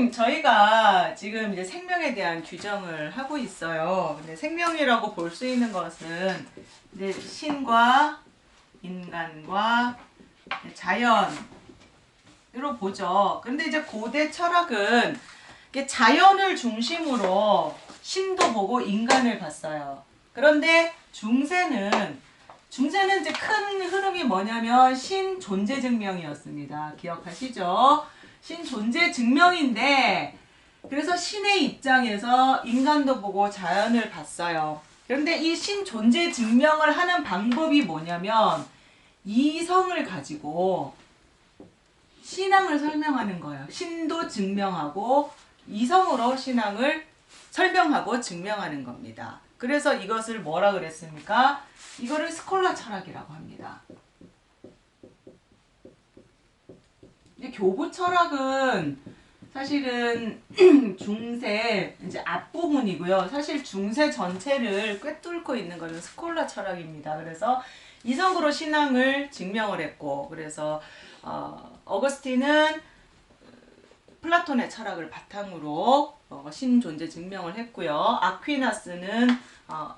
저희가 지금 이제 생명에 대한 규정을 하고 있어요. 근데 생명이라고 볼 수 있는 것은 이제 신과 인간과 자연으로 보죠. 근데 이제 고대 철학은 자연을 중심으로 신도 보고 인간을 봤어요. 그런데 중세는 이제 큰 흐름이 뭐냐면 신 존재 증명이었습니다. 기억하시죠? 신 존재 증명인데, 그래서 신의 입장에서 인간도 보고 자연을 봤어요. 그런데 이 신 존재 증명을 하는 방법이 뭐냐면 이성을 가지고 신앙을 설명하는 거예요. 신도 증명하고 이성으로 신앙을 설명하고 증명하는 겁니다. 그래서 이것을 뭐라 그랬습니까? 이거를 스콜라 철학이라고 합니다. 이제 교부 철학은 사실은 중세 이제 앞부분이고요. 사실 중세 전체를 꿰뚫고 있는 것은 스콜라 철학입니다. 그래서 이성으로 신앙을 증명을 했고, 그래서 어거스틴은 플라톤의 철학을 바탕으로 신존재 증명을 했고요. 아퀴나스는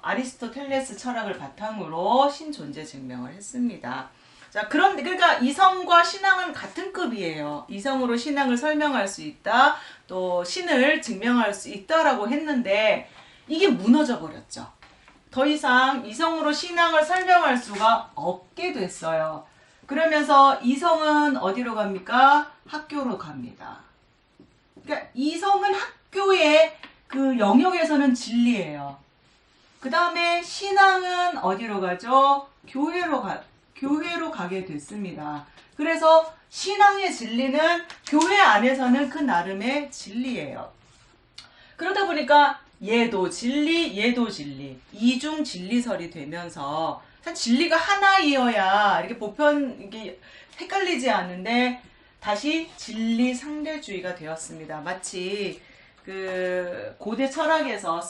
아리스토텔레스 철학을 바탕으로 신존재 증명을 했습니다. 자, 그러니까 이성과 신앙은 같은 급이에요. 이성으로 신앙을 설명할 수 있다, 또 신을 증명할 수 있다라고 했는데 이게 무너져 버렸죠. 더 이상 이성으로 신앙을 설명할 수가 없게 됐어요. 그러면서 이성은 어디로 갑니까? 학교로 갑니다. 그러니까 이성은 학교의 그 영역에서는 진리예요. 그 다음에 신앙은 어디로 가죠? 교회로 가게 됐습니다. 그래서 신앙의 진리는 교회 안에서는 그 나름의 진리예요. 그러다 보니까 얘도 진리, 얘도 진리, 이중 진리설이 되면서 진리가 하나이어야 이렇게 보편 이게 헷갈리지 않는데 다시 진리 상대주의가 되었습니다. 마치 그 고대 철학에서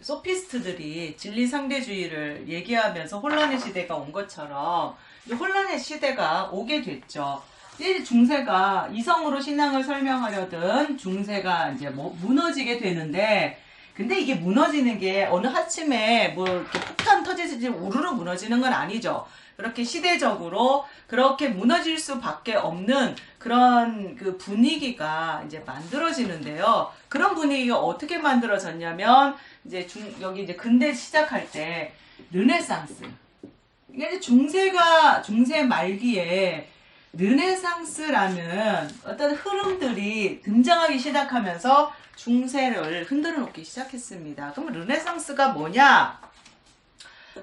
소피스트들이 진리 상대주의를 얘기하면서 혼란의 시대가 온 것처럼 혼란의 시대가 오게 됐죠. 이제 중세가 이성으로 신앙을 설명하려던 중세가 이제 무너지게 되는데, 근데 이게 무너지는 게 어느 아침에 뭐 이렇게 폭탄 터지듯이 우르르 무너지는 건 아니죠. 그렇게 시대적으로 그렇게 무너질 수밖에 없는 그런 그 분위기가 이제 만들어지는데요. 그런 분위기가 어떻게 만들어졌냐면 이제 여기 이제 근대 시작할 때 르네상스. 이게 중세 말기에 르네상스라는 어떤 흐름들이 등장하기 시작하면서 중세를 흔들어 놓기 시작했습니다. 그럼 르네상스가 뭐냐?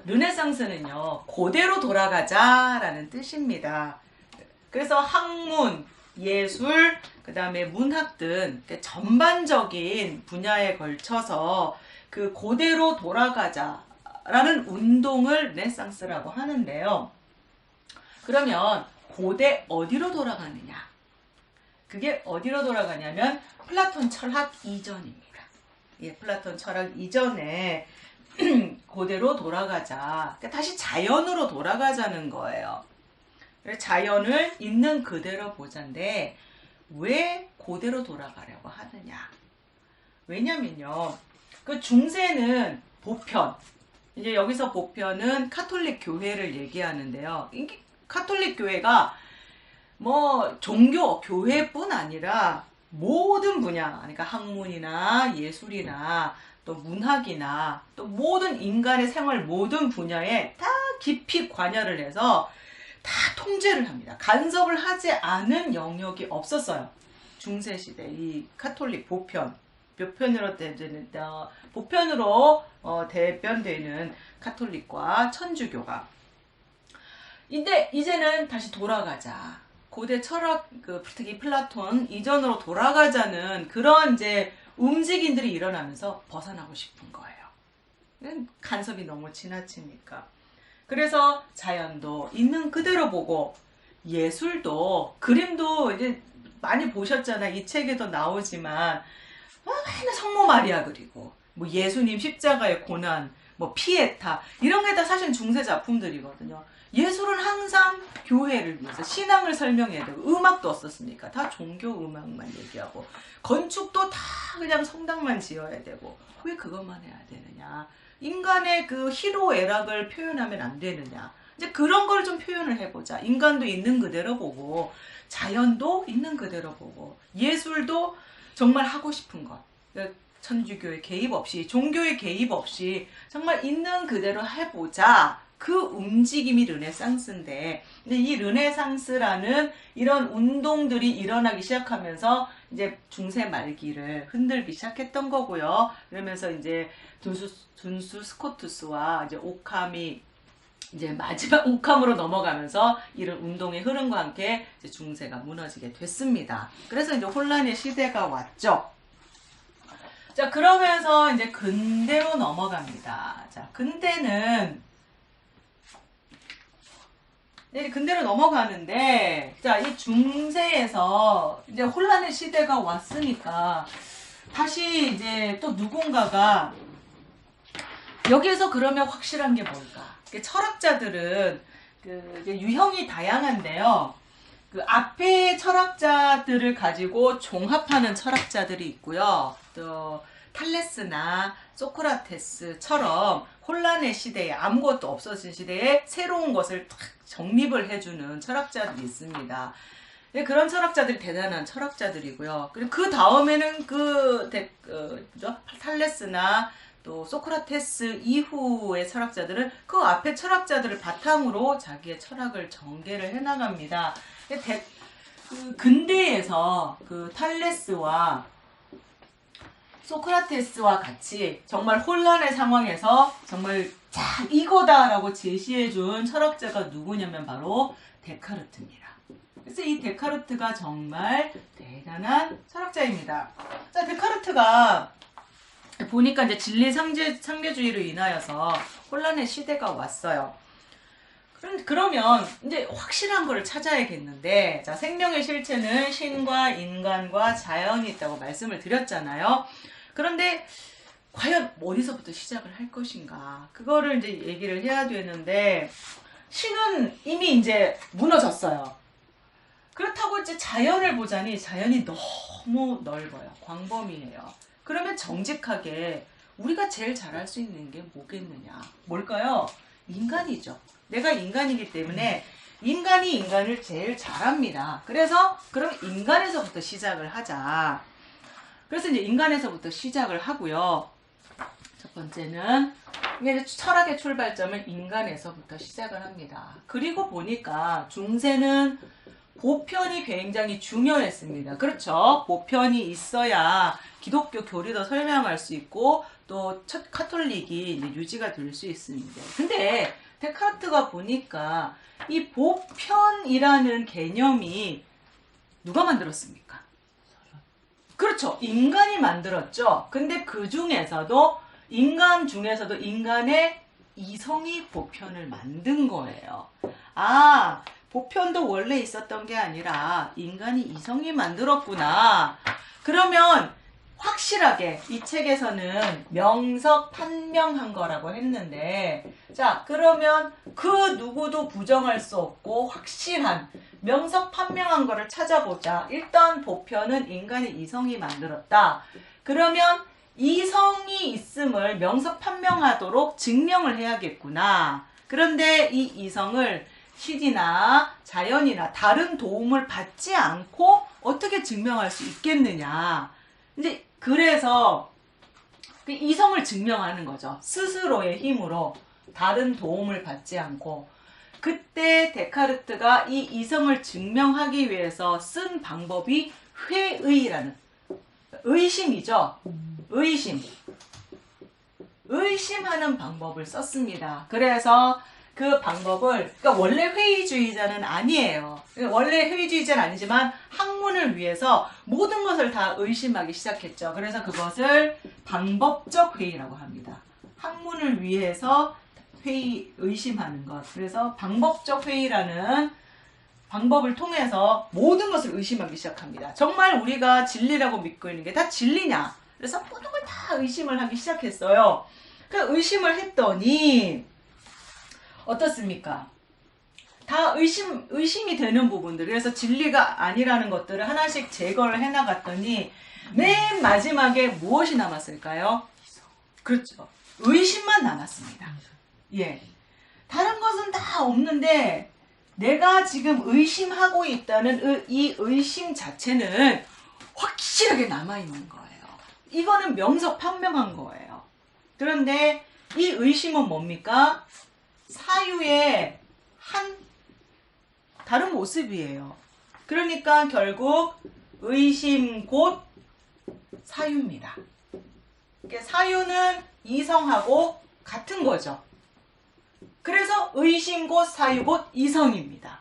르네상스는요, 고대로 돌아가자라는 뜻입니다. 그래서 학문, 예술, 그 다음에 문학 등 전반적인 분야에 걸쳐서 그 고대로 돌아가자라는 운동을 르네상스라고 하는데요. 그러면 고대 어디로 돌아가느냐? 그게 어디로 돌아가냐면 플라톤 철학 이전입니다. 예, 플라톤 철학 이전에 고대로 돌아가자. 그러니까 다시 자연으로 돌아가자는 거예요. 자연을 있는 그대로 보자인데 왜 고대로 돌아가려고 하느냐? 왜냐면요, 그 중세는 보편, 이제 여기서 보편은 카톨릭 교회를 얘기하는데요. 이게 카톨릭 교회가 뭐 종교 교회뿐 아니라 모든 분야, 그러니까 학문이나 예술이나 또 문학이나 또 모든 인간의 생활 모든 분야에 다 깊이 관여를 해서 다 통제를 합니다. 간섭을 하지 않은 영역이 없었어요. 중세시대 이 카톨릭 보편으로 대변되는 카톨릭과 천주교가. 근데 이제는 다시 돌아가자. 고대 철학, 특히 플라톤 이전으로 돌아가자는 그런 이제 움직임들이 일어나면서 벗어나고 싶은 거예요. 간섭이 너무 지나치니까. 그래서 자연도 있는 그대로 보고, 예술도, 그림도 이제 많이 보셨잖아요. 이 책에도 나오지만 맨날 성모 마리아 그리고 뭐 예수님 십자가의 고난, 뭐 피에타 이런 게 다 사실 중세 작품들이거든요. 예술은 항상 교회를 위해서 신앙을 설명해야 되고, 음악도 어떻습니까? 다 종교 음악만 얘기하고, 건축도 다 그냥 성당만 지어야 되고, 왜 그것만 해야 되느냐? 인간의 그 희로애락을 표현하면 안 되느냐? 이제 그런 걸 좀 표현을 해보자. 인간도 있는 그대로 보고, 자연도 있는 그대로 보고, 예술도 정말 하고 싶은 것, 천주교의 개입 없이, 종교의 개입 없이 정말 있는 그대로 해보자. 그 움직임이 르네상스인데, 근데 이 르네상스라는 이런 운동들이 일어나기 시작하면서 이제 중세 말기를 흔들기 시작했던 거고요. 그러면서 이제 둔수 스코투스와 이제 오캄이 이제 마지막 옥함으로 넘어가면서 이런 운동의 흐름과 함께 이제 중세가 무너지게 됐습니다. 그래서 이제 혼란의 시대가 왔죠. 자, 그러면서 이제 근대로 넘어갑니다. 자, 근대로 넘어가는데, 자, 이 중세에서 이제 혼란의 시대가 왔으니까 다시 이제 또 누군가가 여기에서 그러면 확실한 게 뭘까? 철학자들은 그 유형이 다양한데요. 그 앞에 철학자들을 가지고 종합하는 철학자들이 있고요. 또 탈레스나 소크라테스처럼 혼란의 시대에, 아무것도 없어진 시대에 새로운 것을 탁 정립을 해주는 철학자들이 있습니다. 그런 철학자들이 대단한 철학자들이고요. 그리고 그 다음에는 탈레스나 또 소크라테스 이후의 철학자들은 그 앞에 철학자들을 바탕으로 자기의 철학을 전개를 해나갑니다. 근대에서 그 탈레스와 소크라테스와 같이 정말 혼란의 상황에서 정말 자, 이거다라고 제시해준 철학자가 누구냐면 바로 데카르트입니다. 그래서 이 데카르트가 정말 대단한 철학자입니다. 자, 데카르트가 보니까 이제 진리 상대주의로 인하여서 혼란의 시대가 왔어요. 그러면 이제 확실한 거를 찾아야겠는데, 자, 생명의 실체는 신과 인간과 자연이 있다고 말씀을 드렸잖아요. 그런데 과연 어디서부터 시작을 할 것인가? 그거를 이제 얘기를 해야 되는데, 신은 이미 이제 무너졌어요. 그렇다고 이제 자연을 보자니 자연이 너무 넓어요. 광범위해요. 그러면 정직하게 우리가 제일 잘할 수 있는 게 뭐겠느냐? 뭘까요? 인간이죠. 내가 인간이기 때문에 인간이 인간을 제일 잘합니다. 그래서 그럼 인간에서부터 시작을 하자. 그래서 이제 인간에서부터 시작을 하고요. 첫 번째는 이게 철학의 출발점은 인간에서부터 시작을 합니다. 그리고 보니까 중세는 보편이 굉장히 중요했습니다. 그렇죠? 보편이 있어야 기독교 교리도 설명할 수 있고 또 첫 카톨릭이 이제 유지가 될 수 있습니다. 근데 데카르트가 보니까 이 보편이라는 개념이 누가 만들었습니까? 그렇죠. 인간이 만들었죠. 근데 그 중에서도 인간 중에서도 인간의 이성이 보편을 만든 거예요. 아, 보편도 원래 있었던 게 아니라 인간이 이성이 만들었구나. 그러면 확실하게 이 책에서는 명석 판명한 거라고 했는데, 자, 그러면 그 누구도 부정할 수 없고 확실한 명석 판명한 거를 찾아보자. 일단 보편은 인간이 이성이 만들었다. 그러면 이성이 있음을 명석 판명하도록 증명을 해야겠구나. 그런데 이 이성을 신이나 자연이나 다른 도움을 받지 않고 어떻게 증명할 수 있겠느냐. 이제 그래서 그 이성을 증명하는 거죠. 스스로의 힘으로 다른 도움을 받지 않고. 그때 데카르트가 이 이성을 증명하기 위해서 쓴 방법이 회의라는, 의심이죠. 의심하는 방법을 썼습니다. 그래서 그 방법을, 그러니까 원래 회의주의자는 아니에요. 원래 회의주의자는 아니지만 학문을 위해서 모든 것을 다 의심하기 시작했죠. 그래서 그것을 방법적 회의라고 합니다. 학문을 위해서 의심하는 것. 그래서 방법적 회의라는 방법을 통해서 모든 것을 의심하기 시작합니다. 정말 우리가 진리라고 믿고 있는 게 다 진리냐? 그래서 모든 걸 다 의심을 하기 시작했어요. 그 의심을 했더니 어떻습니까? 다 의심이 되는 부분들. 그래서 진리가 아니라는 것들을 하나씩 제거를 해나갔더니 맨 마지막에 무엇이 남았을까요? 그렇죠. 의심만 남았습니다. 예. 다른 것은 다 없는데 내가 지금 의심하고 있다는 이 의심 자체는 확실하게 남아있는 거예요. 이거는 명석판명한 거예요. 그런데 이 의심은 뭡니까? 사유의 한 다른 모습이에요. 그러니까 결국 의심 곧 사유입니다. 사유는 이성하고 같은 거죠. 그래서 의심 곧 사유 곧 이성입니다.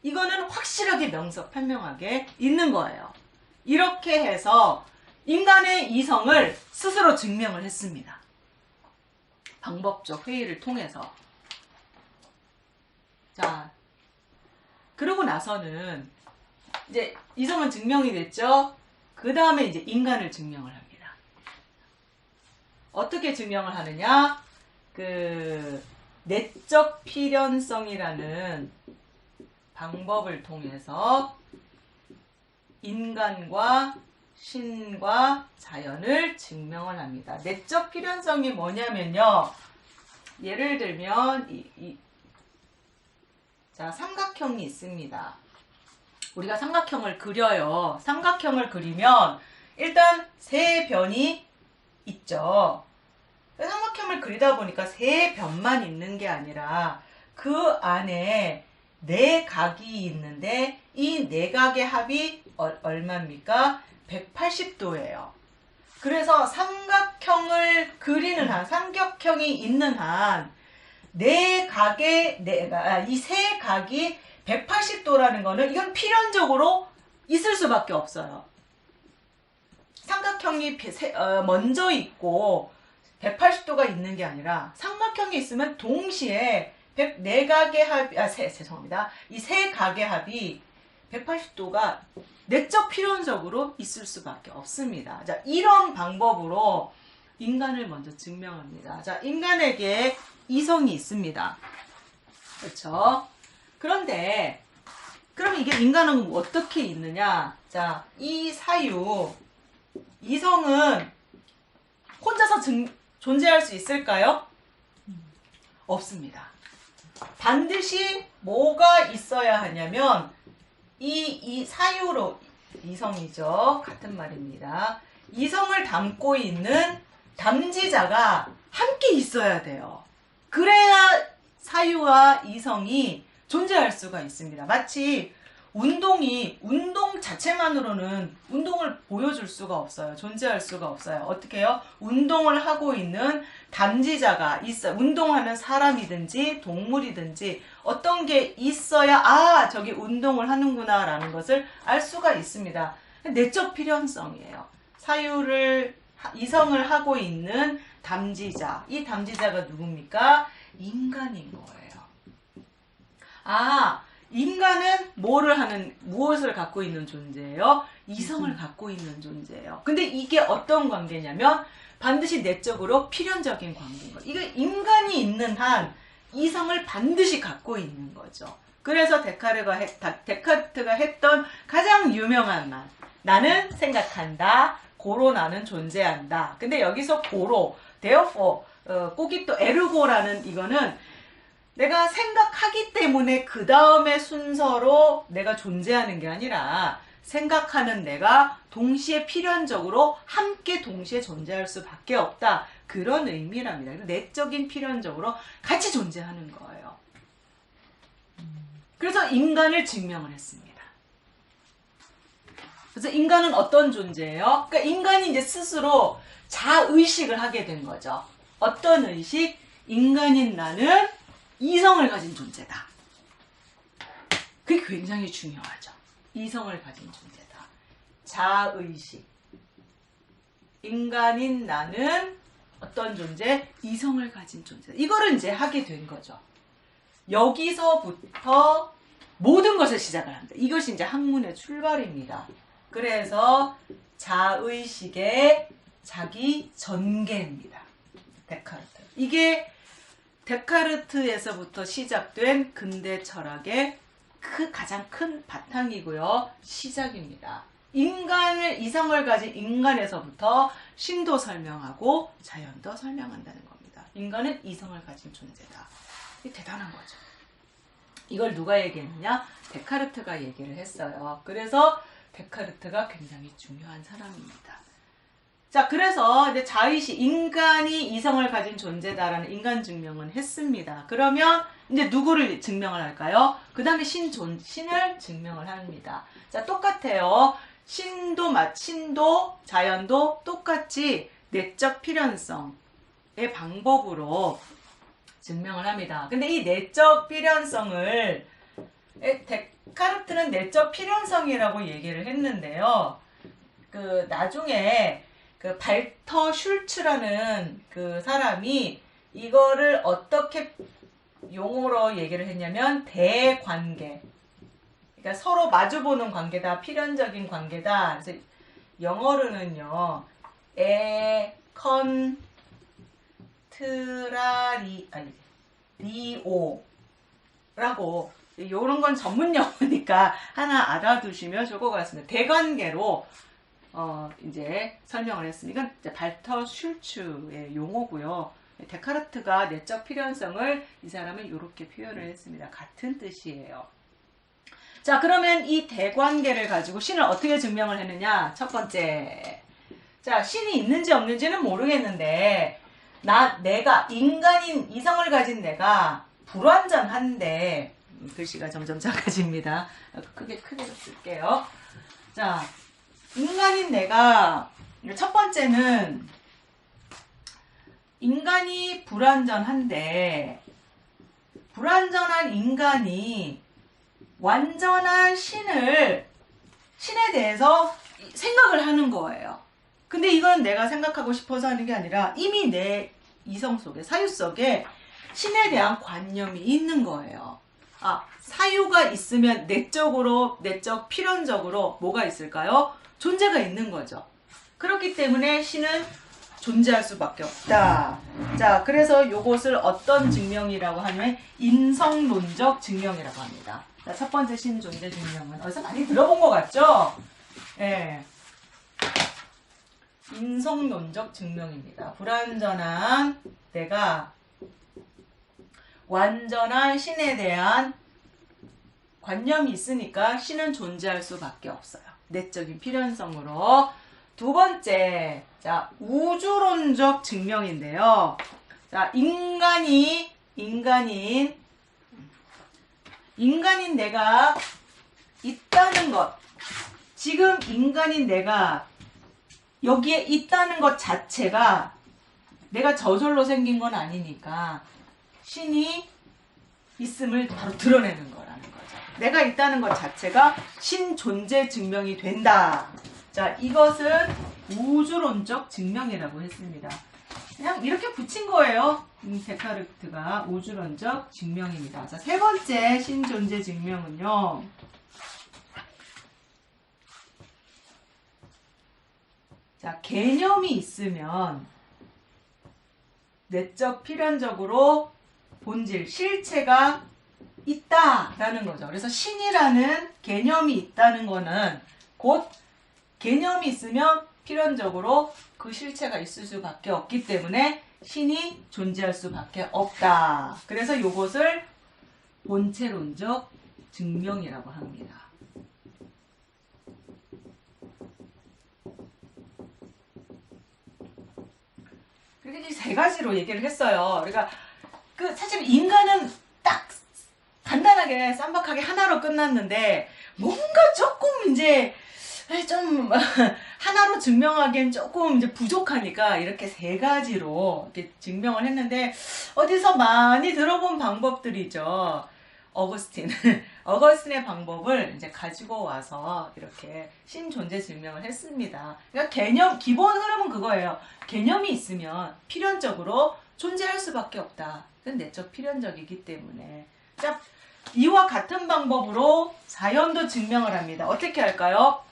이거는 확실하게 명석판명하게 있는 거예요. 이렇게 해서 인간의 이성을 스스로 증명을 했습니다. 방법적 회의를 통해서. 자, 그러고 나서는 이제 이성은 증명이 됐죠. 그 다음에 이제 인간을 증명을 합니다. 어떻게 증명을 하느냐? 내적 필연성이라는 방법을 통해서 인간과 신과 자연을 증명을 합니다. 내적 필연성이 뭐냐면요. 예를 들면 자, 삼각형이 있습니다. 우리가 삼각형을 그려요. 삼각형을 그리면 일단 세 변이 있죠. 삼각형을 그리다 보니까 세 변만 있는 게 아니라 그 안에 네 각이 있는데 이 네 각의 합이 얼마입니까? 180도예요. 그래서 삼각형을 그리는 한, 삼각형이 있는 한 네 각의 이 세 각이 180도라는 거는 이건 필연적으로 있을 수밖에 없어요. 삼각형이 먼저 있고 180도가 있는 게 아니라 삼각형이 있으면 동시에 내각의 합이 죄송합니다. 이 세 각의 합이 180도가 내적 필연적으로 있을 수밖에 없습니다. 자, 이런 방법으로 인간을 먼저 증명합니다. 자, 인간에게 이성이 있습니다. 그렇죠? 그런데 그럼 이게 인간은 어떻게 있느냐? 자, 이 사유 이성은 혼자서 존재할 수 있을까요? 없습니다. 반드시 뭐가 있어야 하냐면 이 사유로 이성이죠. 같은 말입니다. 이성을 담고 있는 담지자가 함께 있어야 돼요. 그래야 사유와 이성이 존재할 수가 있습니다. 마치 운동 자체만으로는 운동을 보여줄 수가 없어요. 존재할 수가 없어요. 어떻게 해요? 운동을 하고 있는 담지자가 있어요. 운동하는 사람이든지 동물이든지 어떤 게 있어야 저기 운동을 하는구나 라는 것을 알 수가 있습니다. 내적 필연성이에요. 이성을 하고 있는 담지자. 이 담지자가 누굽니까? 인간인 거예요. 인간은 무엇을 갖고 있는 존재예요? 이성을 갖고 있는 존재예요. 근데 이게 어떤 관계냐면 반드시 내적으로 필연적인 관계인 거예요. 이거 인간이 있는 한 이성을 반드시 갖고 있는 거죠. 그래서 데카르트가 했던 가장 유명한 말. 나는 생각한다. 고로 나는 존재한다. 근데 여기서 고로, therefore, 꼬깃도 에르고라는 이거는 내가 생각하기 때문에 그 다음에 순서로 내가 존재하는 게 아니라 생각하는 내가 동시에 필연적으로 함께 동시에 존재할 수밖에 없다. 그런 의미랍니다. 내적인 필연적으로 같이 존재하는 거예요. 그래서 인간을 증명을 했습니다. 그래서 인간은 어떤 존재예요? 그러니까 인간이 이제 스스로 자의식을 하게 된 거죠. 어떤 의식? 인간인 나는 이성을 가진 존재다. 그게 굉장히 중요하죠. 이성을 가진 존재다. 자의식. 인간인 나는 어떤 존재? 이성을 가진 존재다. 이거를 이제 하게 된 거죠. 여기서부터 모든 것을 시작을 합니다. 이것이 이제 학문의 출발입니다. 그래서 자의식의 자기 전개입니다. 데카르트. 이게 데카르트에서부터 시작된 근대 철학의 가장 큰 바탕이고요. 시작입니다. 이성을 가진 인간에서부터 신도 설명하고 자연도 설명한다는 겁니다. 인간은 이성을 가진 존재다. 이 대단한 거죠. 이걸 누가 얘기했느냐? 데카르트가 얘기를 했어요. 그래서 데카르트가 굉장히 중요한 사람입니다. 자, 그래서 이제 자의식, 인간이 이성을 가진 존재다라는 인간 증명은 했습니다. 그러면 이제 누구를 증명을 할까요? 그 다음에 신을 증명을 합니다. 자, 똑같아요. 신도, 자연도 똑같이 내적 필연성의 방법으로 증명을 합니다. 근데 이 내적 필연성을 데카르트는 내적 필연성이라고 얘기를 했는데요. 나중에 발터 슐츠라는 그 사람이 이거를 어떻게 용어로 얘기를 했냐면 대관계. 그러니까 서로 마주보는 관계다. 필연적인 관계다. 그래서 영어로는요. 리오라고 이런 건 전문 용어니까 하나 알아두시면 좋을 것 같습니다. 대관계로 이제 설명을 했으니까 이제 발터 슐츠의 용어고요. 데카르트가 내적 필연성을 이 사람은 이렇게 표현을 했습니다. 같은 뜻이에요. 자, 그러면 이 대관계를 가지고 신을 어떻게 증명을 했느냐? 첫 번째. 자, 신이 있는지 없는지는 모르겠는데 내가 인간인 이성을 가진 내가 불완전한데 글씨가 점점 작아집니다. 크게 쓸게요. 자, 인간인 내가 첫 번째는 인간이 불완전한데 불완전한 인간이 완전한 신에 대해서 생각을 하는 거예요. 근데 이건 내가 생각하고 싶어서 하는 게 아니라 이미 내 이성 속에, 사유 속에 신에 대한 관념이 있는 거예요. 사유가 있으면 내적 필연적으로 뭐가 있을까요? 존재가 있는 거죠. 그렇기 때문에 신은 존재할 수밖에 없다. 자, 그래서 이것을 어떤 증명이라고 하면 인성론적 증명이라고 합니다. 자, 첫 번째 신 존재 증명은 어디서 많이 들어본 것 같죠? 예. 인성론적 증명입니다. 불완전한 내가 완전한 신에 대한 관념이 있으니까 신은 존재할 수밖에 없어요. 내적인 필연성으로. 두 번째, 자, 우주론적 증명인데요. 자, 인간인 내가 있다는 것. 지금 인간인 내가 여기에 있다는 것 자체가 내가 저절로 생긴 건 아니니까 신이 있음을 바로 드러내는 거라는 거죠. 내가 있다는 것 자체가 신 존재 증명이 된다. 자, 이것은 우주론적 증명이라고 했습니다. 그냥 이렇게 붙인 거예요. 데카르트가 우주론적 증명입니다. 자, 세 번째 신 존재 증명은요. 자, 개념이 있으면 내적 필연적으로 본질, 실체가 있다라는 거죠. 그래서 신이라는 개념이 있다는 거는 곧 개념이 있으면 필연적으로 그 실체가 있을 수밖에 없기 때문에 신이 존재할 수밖에 없다. 그래서 이것을 본체론적 증명이라고 합니다. 그렇게 세 가지로 얘기를 했어요. 그러니까 사실 인간은 딱 간단하게 쌈박하게 하나로 끝났는데 뭔가 조금 이제 좀 하나로 증명하기엔 조금 이제 부족하니까 이렇게 세 가지로 이렇게 증명을 했는데 어디서 많이 들어본 방법들이죠. 어거스틴의 방법을 이제 가지고 와서 이렇게 신존재 증명을 했습니다. 그러니까 기본 흐름은 그거예요. 개념이 있으면 필연적으로 존재할 수밖에 없다. 그건 내적 필연적이기 때문에. 자, 이와 같은 방법으로 자연도 증명을 합니다. 어떻게 할까요?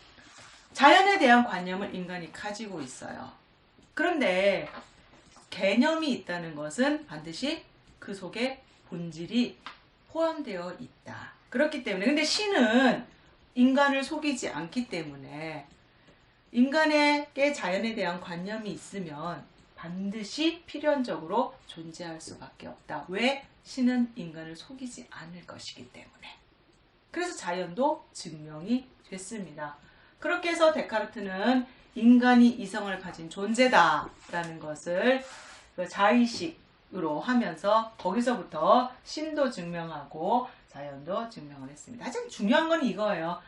자연에 대한 관념을 인간이 가지고 있어요. 그런데 개념이 있다는 것은 반드시 그 속에 본질이 포함되어 있다. 그렇기 때문에 근데 신은 인간을 속이지 않기 때문에 인간에게 자연에 대한 관념이 있으면 반드시 필연적으로 존재할 수밖에 없다. 왜? 신은 인간을 속이지 않을 것이기 때문에. 그래서 자연도 증명이 됐습니다. 그렇게 해서 데카르트는 인간이 이성을 가진 존재다라는 것을 자의식으로 하면서 거기서부터 신도 증명하고 자연도 증명을 했습니다. 가장 중요한 건 이거예요.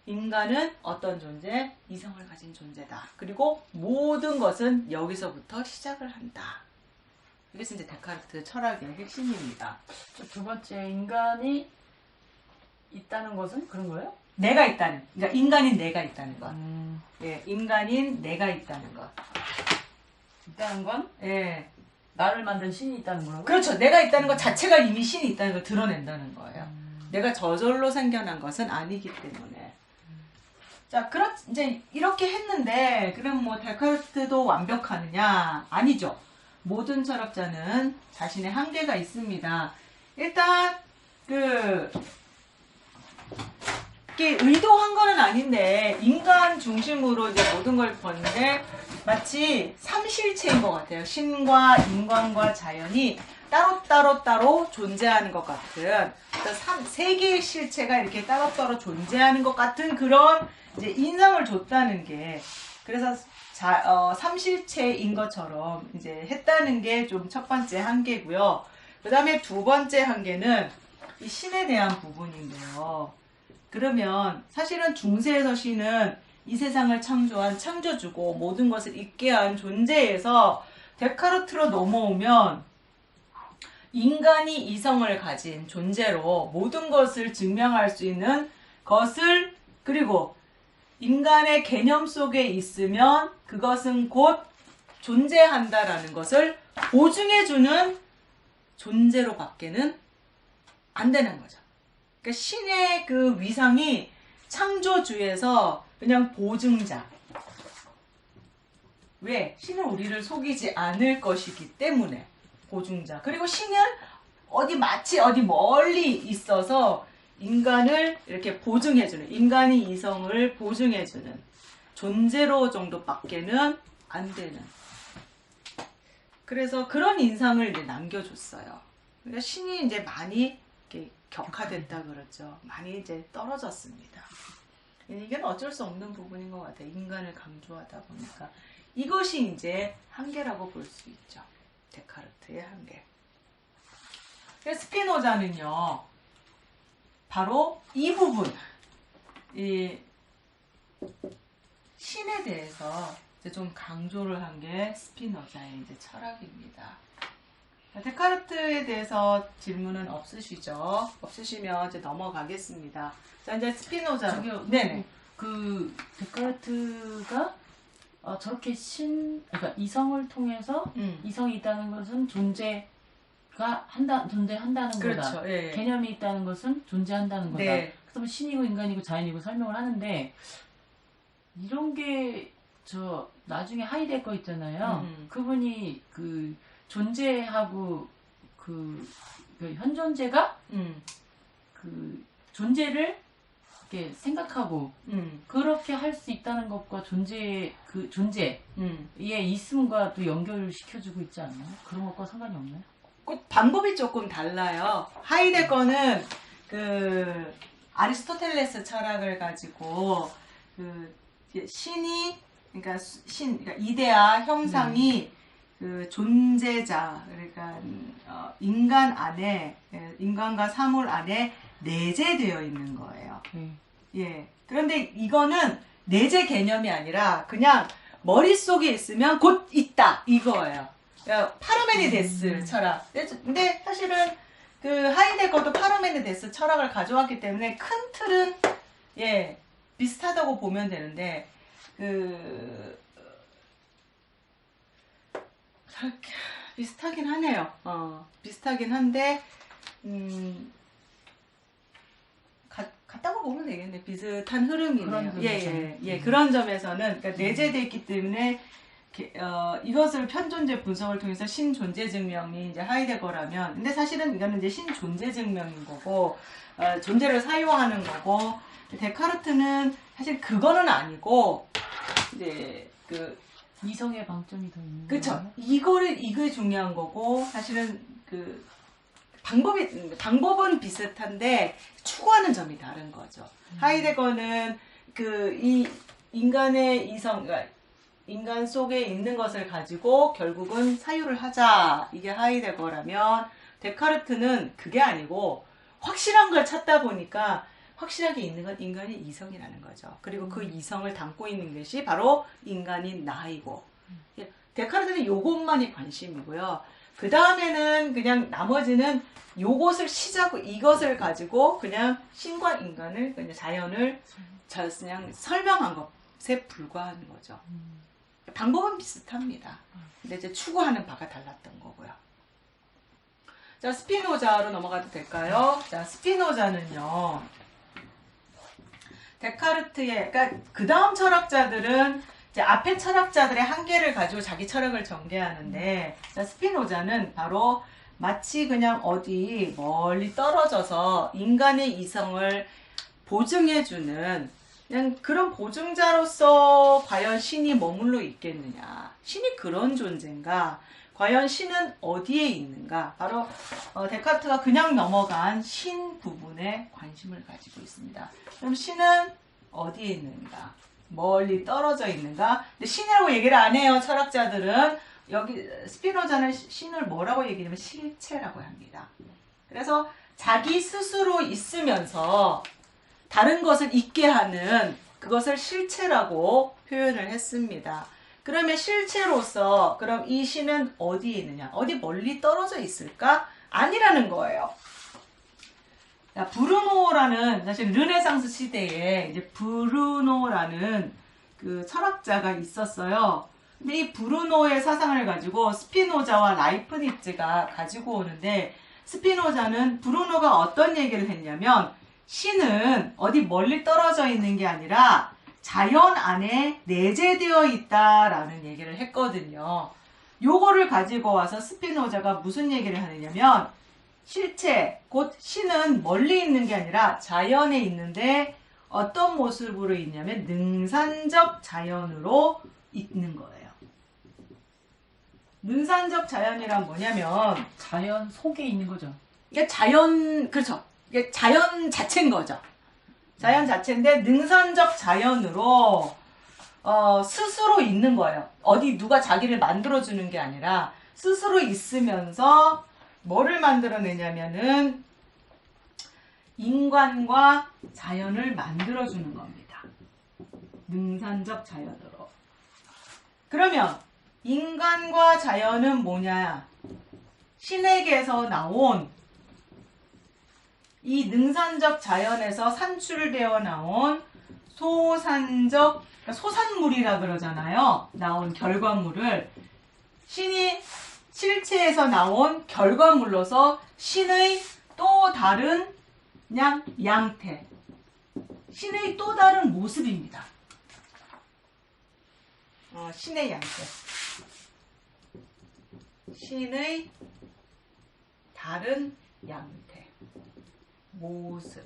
인간은 어떤 존재? 이성을 가진 존재다. 그리고 모든 것은 여기서부터 시작을 한다. 이것이 이제 데카르트 철학의 핵심입니다. 두 번째, 인간이 있다는 것은 그런 거예요? 내가 있다는, 그러니까 인간인 내가 있다는 것. 예, 인간인 내가 있다는 것. 있다는 건 예, 나를 만든 신이 있다는 거라고? 그렇죠. 내가 있다는 것 자체가 이미 신이 있다는 걸 드러낸다는 거예요. 내가 저절로 생겨난 것은 아니기 때문에. 자, 이제 이렇게 했는데, 그럼 뭐 데카르트도 완벽하느냐? 아니죠. 모든 철학자는 자신의 한계가 있습니다. 일단 이게 의도한 거는 아닌데 인간 중심으로 이제 모든 걸 보는데 마치 삼실체인 것 같아요. 신과 인간과 자연이 따로 존재하는 것 같은, 세 개의 실체가 이렇게 따로따로 존재하는 것 같은 그런 이제 인상을 줬다는 게, 그래서 삼실체인 것처럼 이제 했다는 게 좀 첫 번째 한계고요. 그 다음에 두 번째 한계는 이 신에 대한 부분인데요. 그러면 사실은 중세에서 신은 이 세상을 창조한 창조주고 모든 것을 있게 한 존재에서 데카르트로 넘어오면 인간이 이성을 가진 존재로 모든 것을 증명할 수 있는 것을, 그리고 인간의 개념 속에 있으면 그것은 곧 존재한다라는 것을 보증해주는 존재로 밖에는 안 되는 거죠. 그러니까 신의 그 위상이 창조주에서 그냥 보증자. 왜? 신은 우리를 속이지 않을 것이기 때문에 보증자. 그리고 신은 마치 어디 멀리 있어서 인간을 이렇게 보증해주는, 인간이 이성을 보증해주는 존재로 정도밖에는 안 되는. 그래서 그런 인상을 이제 남겨줬어요. 그러니까 신이 이제 많이 이렇게 격화됐다 그러죠. 많이 이제 떨어졌습니다. 이게 어쩔 수 없는 부분인 것 같아요. 인간을 강조하다 보니까. 이것이 이제 한계라고 볼 수 있죠. 데카르트의 한계. 스피노자는요, 바로 이 부분, 이 신에 대해서 이제 좀 강조를 한 게 스피노자의 이제 철학입니다. 데카르트에 대해서 질문은 없으시죠? 없으시면 이제 넘어가겠습니다. 자, 이제 스피노자. 저기요, 네네. 그 데카르트가 저렇게 그러니까 이성을 통해서 이성이 있다는 것은 존재한다는 그렇죠. 거다. 예. 개념이 있다는 것은 존재한다는 거다. 네. 그래서 뭐 신이고 인간이고 자연이고 설명을 하는데, 이런 게 나중에 하이데거 있잖아요. 그분이 그 존재하고 그 현존재가 그 존재를 이렇게 생각하고 그렇게 할 수 있다는 것과 존재의 있음과 또 연결을 시켜주고 있지 않나요? 그런 것과 상관이 없나요? 방법이 조금 달라요. 하이데거는 그 아리스토텔레스 철학을 가지고 그 신이, 그러니까 이데아 형상이 그 존재자, 그러니까 인간 안에, 인간과 사물 안에 내재되어 있는 거예요. 예. 그런데 이거는 내재 개념이 아니라 그냥 머릿속에 있으면 곧 있다 이거예요. 그러니까 파르메니데스 철학. 근데 사실은 그 하이데거도 파르메니데스 철학을 가져왔기 때문에 큰 틀은 비슷하다고 보면 되는데, 비슷하긴 하네요. 비슷하긴 한데 같다고 보면 되겠네. 비슷한 흐름이네요. 그런 점에서는 그러니까 내재되어 있기 때문에 이것을 편존재 분석을 통해서 신존재 증명이 이제 하이데거라면, 근데 사실은 이거는 이제 신존재 증명인 거고, 존재를 사유하는 거고, 데카르트는 사실 그거는 아니고, 이제 이성의 방점이 더 있는 그쵸. 거예요? 이게 중요한 거고, 사실은 방법은 비슷한데, 추구하는 점이 다른 거죠. 하이데거는 이 인간의 이성, 그러니까 인간 속에 있는 것을 가지고 결국은 사유를 하자. 이게 하이데거라면, 데카르트는 그게 아니고, 확실한 걸 찾다 보니까, 확실하게 있는 건 인간의 이성이라는 거죠. 그리고 그 이성을 담고 있는 것이 바로 인간인 나이고. 데카르트는 요것만이 관심이고요. 그 다음에는 그냥 나머지는 요것을 이것을 가지고 그냥 신과 인간을, 그냥 자연을 그냥 설명한 것에 불과한 거죠. 방법은 비슷합니다. 근데 이제 추구하는 바가 달랐던 거고요. 자, 스피노자로 넘어가도 될까요? 자, 스피노자는요, 데카르트의, 그러니까 그 다음 철학자들은 이제 앞에 철학자들의 한계를 가지고 자기 철학을 전개하는데, 자, 스피노자는 바로 마치 그냥 어디 멀리 떨어져서 인간의 이성을 보증해주는 그냥 그런 보증자로서 과연 신이 머물러 있겠느냐, 신이 그런 존재인가, 과연 신은 어디에 있는가, 바로 데카르트가 그냥 넘어간 신 부분에 관심을 가지고 있습니다. 그럼 신은 어디에 있는가, 멀리 떨어져 있는가. 근데 신이라고 얘기를 안 해요, 철학자들은. 여기 스피노자는 신을 뭐라고 얘기하냐면 실체라고 합니다. 그래서 자기 스스로 있으면서 다른 것을 있게 하는 그것을 실체라고 표현을 했습니다. 그러면 실체로서 그럼 이 신은 어디에 있느냐? 어디 멀리 떨어져 있을까? 아니라는 거예요. 브루노라는, 사실 르네상스 시대에 이제 브루노라는 그 철학자가 있었어요. 근데 이 브루노의 사상을 가지고 스피노자와 라이프니츠가 가지고 오는데, 스피노자는 브루노가 어떤 얘기를 했냐면, 신은 어디 멀리 떨어져 있는 게 아니라 자연 안에 내재되어 있다라는 얘기를 했거든요. 요거를 가지고 와서 스피노자가 무슨 얘기를 하느냐면, 실체, 곧 신은 멀리 있는 게 아니라 자연에 있는데 어떤 모습으로 있냐면 능산적 자연으로 있는 거예요. 능산적 자연이란 뭐냐면 자연 속에 있는 거죠. 이게 그렇죠. 이게 자연 자체인 거죠. 자연 자체인데 능산적 자연으로 스스로 있는 거예요. 어디 누가 자기를 만들어주는 게 아니라 스스로 있으면서 뭐를 만들어내냐면은 인간과 자연을 만들어주는 겁니다. 능산적 자연으로. 그러면 인간과 자연은 뭐냐? 신에게서 나온 이 능산적 자연에서 산출되어 나온 소산적, 그러니까 소산물이라 그러잖아요. 나온 결과물을 신이 실체에서 나온 결과물로서 신의 또 다른 그냥 양태, 신의 또 다른 모습입니다. 신의 양태, 신의 다른 양태, 모습.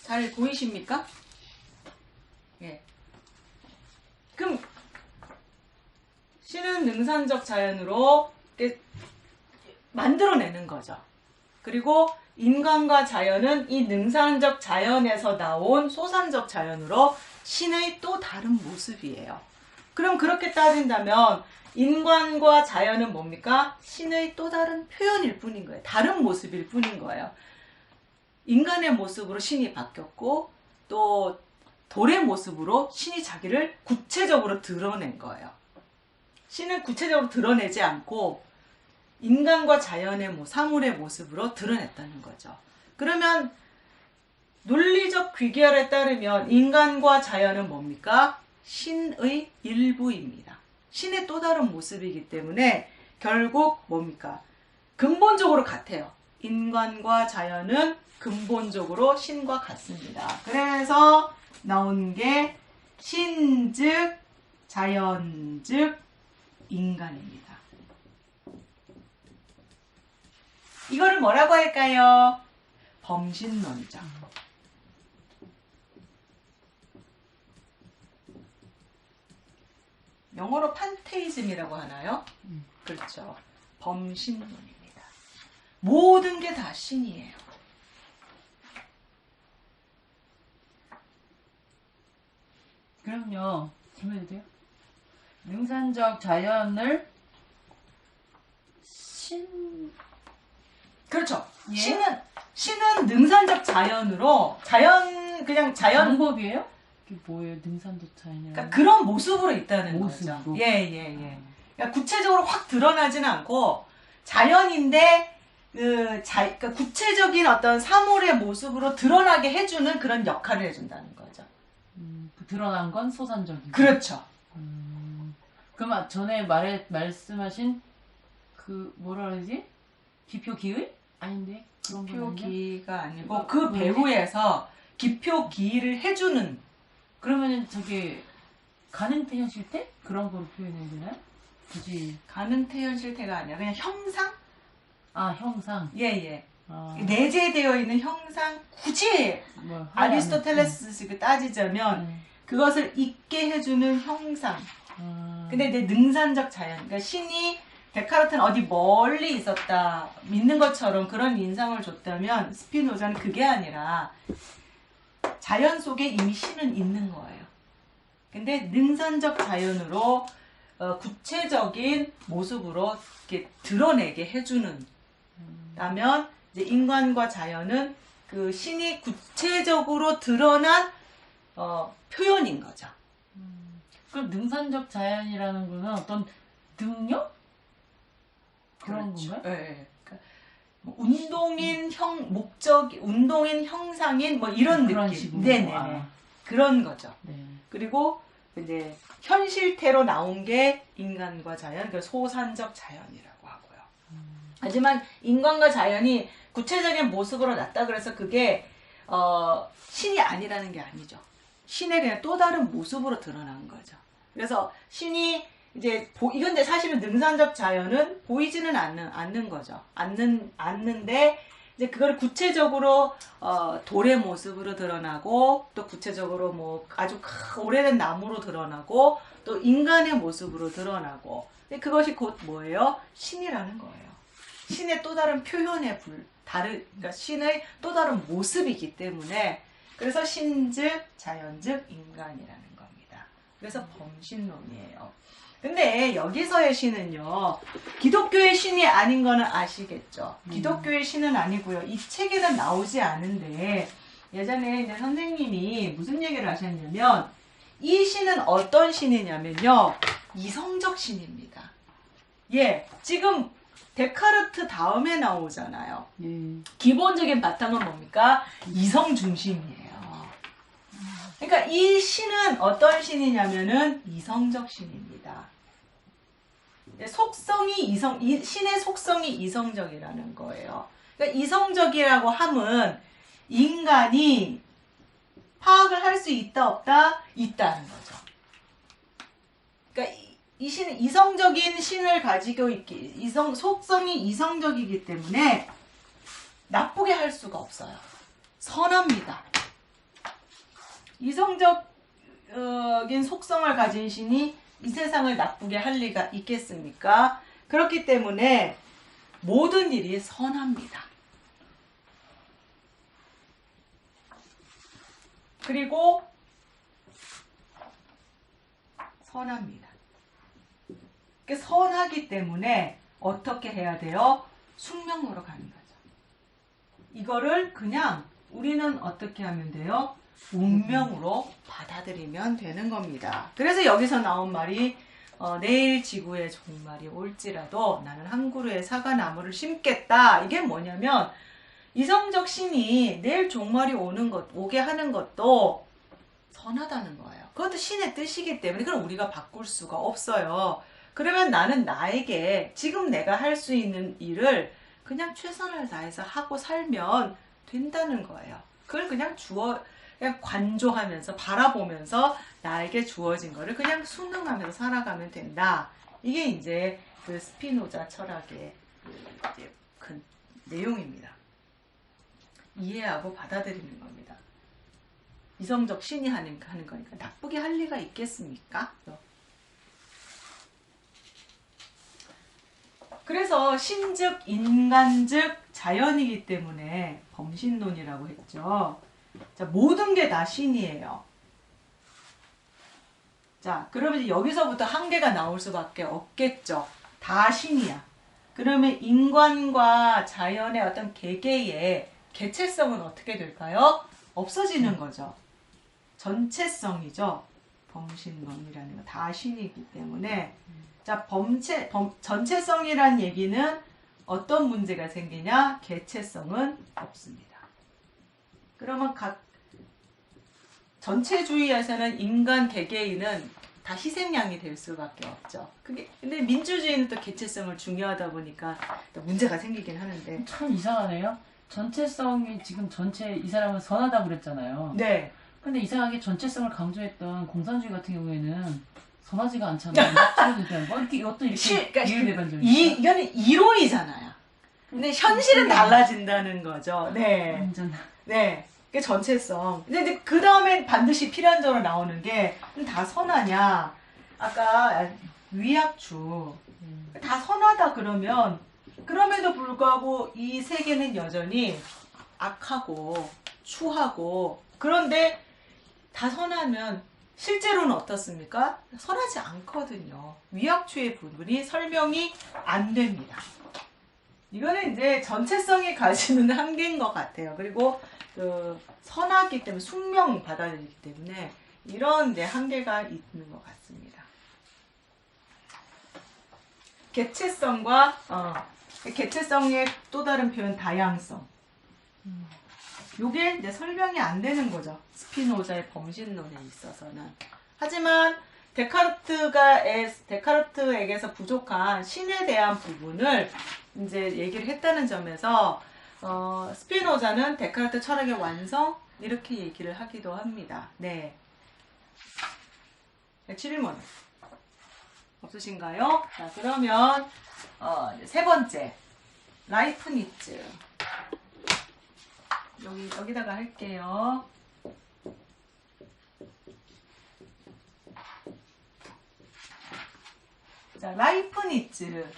잘 보이십니까? 예. 그럼 신은 능산적 자연으로 만들어내는 거죠. 그리고 인간과 자연은 이 능산적 자연에서 나온 소산적 자연으로 신의 또 다른 모습이에요. 그럼 그렇게 따진다면 인간과 자연은 뭡니까? 신의 또 다른 표현일 뿐인 거예요. 다른 모습일 뿐인 거예요. 인간의 모습으로 신이 바뀌었고 또 돌의 모습으로 신이 자기를 구체적으로 드러낸 거예요. 신은 구체적으로 드러내지 않고 인간과 자연의 사물의 모습으로 드러냈다는 거죠. 그러면 논리적 귀결에 따르면 인간과 자연은 뭡니까? 신의 일부입니다. 신의 또 다른 모습이기 때문에 결국 뭡니까? 근본적으로 같아요. 인간과 자연은 근본적으로 신과 같습니다. 그래서 나온 게 신즉 자연즉 인간입니다. 이거를 뭐라고 할까요? 범신론이죠. 영어로 판테이즘이라고 하나요? 그렇죠. 범신론입니다. 모든 게 다 신이에요. 그럼요. 질문해도 돼요? 능산적 자연을 그렇죠. 예? 신은 능산적 자연으로 그냥 자연 방법이에요? 이게 뭐예요? 능산적 자연이라는 그러니까 그런 모습으로 있다는 모습으로? 거죠. 예. 그러니까 구체적으로 확 드러나지는 않고 자연인데 그러니까 구체적인 어떤 사물의 모습으로 드러나게 해주는 그런 역할을 해준다는 거죠. 그 드러난 건 소산적이고. 그렇죠. 그럼 전에 말씀하신 그 뭐라 그러지? 기표기의? 아닌데 그런 건 아니죠? 기표기가 아니고 이거 그 뭐지? 배후에서 기표기를 해주는 그러면은 저기 가능태 현실태? 그런 거로 표현해야 되나요? 굳이 가능태 현실태가 아니라 그냥 형상? 형상. 예. 아, 내재되어 있는 형상 굳이 뭐 아리스토텔레스식을 따지자면 그것을 있게 해주는 형상. 근데 이제 능산적 자연, 그러니까 신이 데카르트는 어디 멀리 있었다 믿는 것처럼 그런 인상을 줬다면 스피노자는 그게 아니라 자연 속에 이미 신은 있는 거예요. 근데 능산적 자연으로 구체적인 모습으로 이렇게 드러내게 해주는 라면 이제 인간과 자연은 그 신이 구체적으로 드러난 표현인 거죠. 그럼 능산적 자연이라는 거는 어떤 능력? 그런 그렇죠. 건가요? 네. 그러니까 뭐 운동인 형상인 뭐 이런 그런 느낌. 식으로. 네네네. 그런 거죠. 네. 그리고 이제 현실태로 나온 게 인간과 자연, 그 소산적 자연이라고 하고요. 하지만 인간과 자연이 구체적인 모습으로 났다 그래서 그게 신이 아니라는 게 아니죠. 신의 그냥 또 다른 모습으로 드러난 거죠. 그래서 신이 이제 이건 이제 사실은 능산적 자연은 보이지는 않는 거죠. 않는데 이제 그걸 구체적으로 돌의 모습으로 드러나고 또 구체적으로 뭐 아주 오래된 나무로 드러나고 또 인간의 모습으로 드러나고 근데 그것이 곧 뭐예요? 신이라는 거예요. 신의 또 다른 표현의 그러니까 신의 또 다른 모습이기 때문에 그래서 신즉 자연즉 인간이라는 겁니다. 그래서 범신론이에요. 근데 여기서의 신은요, 기독교의 신이 아닌 거는 아시겠죠? 기독교의 신은 아니고요. 이 책에는 나오지 않은데 예전에 이제 선생님이 무슨 얘기를 하셨냐면 이 신은 어떤 신이냐면요, 이성적 신입니다. 예, 지금 데카르트 다음에 나오잖아요. 기본적인 바탕은 뭡니까? 이성 중심이에요. 그러니까 이 신은 어떤 신이냐면은 이성적 신입니다. 신의 속성이 이성적이라는 거예요. 그러니까 이성적이라고 함은 인간이 파악을 할 수 있다 없다? 있다는 거죠. 그러니까 이 신은 이성적인 신을 가지고 속성이 이성적이기 때문에 나쁘게 할 수가 없어요. 선합니다. 이성적인 속성을 가진 신이 이 세상을 나쁘게 할 리가 있겠습니까? 그렇기 때문에 모든 일이 선합니다. 그리고 선합니다. 선하기 때문에 어떻게 해야 돼요? 숙명으로 가는 거죠. 이거를 그냥 우리는 어떻게 하면 돼요? 운명으로 받아들이면 되는 겁니다. 그래서 여기서 나온 말이 내일 지구에 종말이 올지라도 나는 한 그루의 사과나무를 심겠다. 이게 뭐냐면 이성적 신이 내일 종말이 오게 하는 것도 선하다는 거예요. 그것도 신의 뜻이기 때문에 그걸 우리가 바꿀 수가 없어요. 그러면 나는 나에게 지금 내가 할 수 있는 일을 그냥 최선을 다해서 하고 살면 된다는 거예요. 그걸 그냥 그냥 관조하면서 바라보면서 나에게 주어진 거를 그냥 순응하면서 살아가면 된다. 이게 이제 그 스피노자 철학의 이제 큰 내용입니다. 이해하고 받아들이는 겁니다. 이성적 신이 하는 거니까 나쁘게 할 리가 있겠습니까? 그래서 신즉 인간즉 자연이기 때문에 범신론이라고 했죠. 자, 모든 게 다 신이에요. 자, 그러면 여기서부터 한계가 나올 수밖에 없겠죠. 다 신이야. 그러면 인간과 자연의 어떤 개개의 개체성은 어떻게 될까요? 없어지는 거죠. 전체성이죠. 범신론이라는 거. 다 신이기 때문에. 자, 전체성이란 얘기는 어떤 문제가 생기냐? 개체성은 없습니다. 그러면 전체주의에서는 인간 개개인은 다 희생양이 될 수밖에 없죠. 근데 민주주의는 또 개체성을 중요하다 보니까 또 문제가 생기긴 하는데. 참 이상하네요. 전체성이 지금 전체 이 사람은 선하다고 그랬잖아요. 네. 근데 이상하게 전체성을 강조했던 공산주의 같은 경우에는 선하지가 않잖아요. 뭐 이렇게 어떤 이렇게 이율배반적이죠. 이거는 이론이잖아요. 근데 현실은 달라진다는 거죠. 네. 완전. 네. 그게 전체성. 근데 그 다음에 반드시 필연적으로 나오는 게 다 선하냐? 아까 위약주 다 선하다 그러면 그럼에도 불구하고 이 세계는 여전히 악하고 추하고 그런데 다 선하면 실제로는 어떻습니까? 선하지 않거든요. 위약주의 부분이 설명이 안 됩니다. 이거는 이제 전체성이 가지는 한계인 것 같아요. 그리고 선하기 때문에 숙명 받아들이기 때문에 이런 데 한계가 있는 것 같습니다. 개체성의 또 다른 표현 다양성. 요게 이제 설명이 안 되는 거죠. 스피노자의 범신론에 있어서는. 하지만 데카르트에게서 부족한 신에 대한 부분을 이제 얘기를 했다는 점에서 스피노자는 데카르트 철학의 완성 이렇게 얘기를 하기도 합니다. 네. 질문 없으신가요? 자, 그러면 세 번째 라이프니츠 여기다가 할게요. 자, 라이프니츠.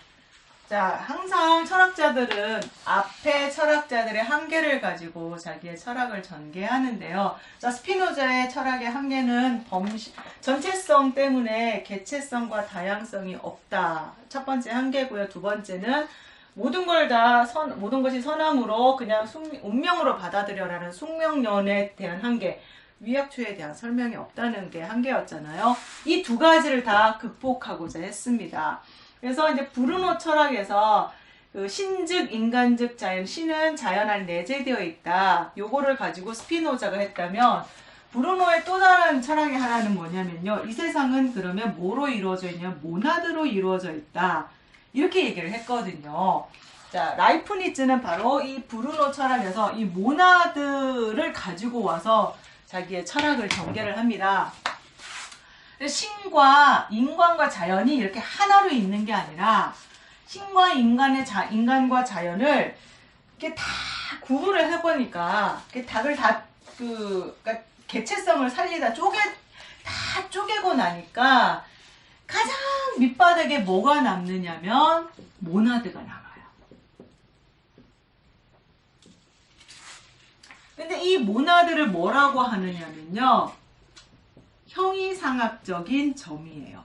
자, 항상 철학자들은 앞에 철학자들의 한계를 가지고 자기의 철학을 전개하는데요. 자, 스피노자의 철학의 한계는 전체성 때문에 개체성과 다양성이 없다. 첫 번째 한계고요. 두 번째는 모든 것이 선함으로 그냥 운명으로 받아들여라는 숙명론에 대한 한계. 위약주에 대한 설명이 없다는 게 한계였잖아요. 이 두 가지를 다 극복하고자 했습니다. 그래서 이제 브루노 철학에서 신즉 인간즉 자연, 신은 자연 안에 내재되어 있다. 요거를 가지고 스피노자가 했다면 브루노의 또 다른 철학의 하나는 뭐냐면요. 이 세상은 그러면 뭐로 이루어져 있냐? 모나드로 이루어져 있다. 이렇게 얘기를 했거든요. 자, 라이프니츠는 바로 이 브루노 철학에서 이 모나드를 가지고 와서 자기의 철학을 전개를 합니다. 신과 인간과 자연이 이렇게 하나로 있는 게 아니라 신과 인간과 자연을 이렇게 다 구분을 해보니까 닭을 그러니까 개체성을 살리다 다 쪼개고 나니까 가장 밑바닥에 뭐가 남느냐면 모나드가 남아요. 근데 이 모나드를 뭐라고 하느냐면요. 형이상학적인 점이에요.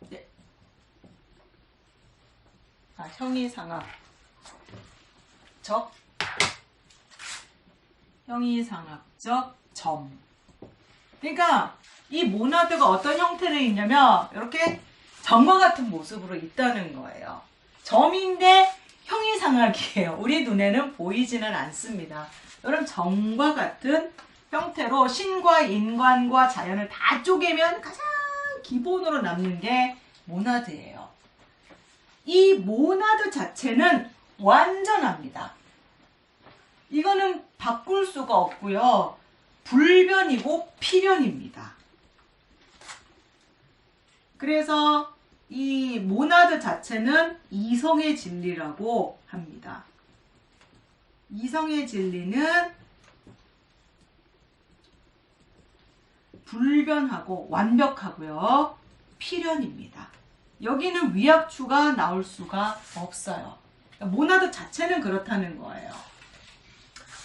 네. 형이상학적 점. 그러니까 이 모나드가 어떤 형태로 있냐면 이렇게 점과 같은 모습으로 있다는 거예요. 점인데 형이상학이에요. 우리 눈에는 보이지는 않습니다. 여러분 점과 같은 형태로 신과 인간과 자연을 다 쪼개면 가장 기본으로 남는 게 모나드예요. 이 모나드 자체는 완전합니다. 이거는 바꿀 수가 없고요. 불변이고 필연입니다. 그래서 이 모나드 자체는 이성의 진리라고 합니다. 이성의 진리는 불변하고 완벽하고요. 필연입니다. 여기는 위약추가 나올 수가 없어요. 모나드 자체는 그렇다는 거예요.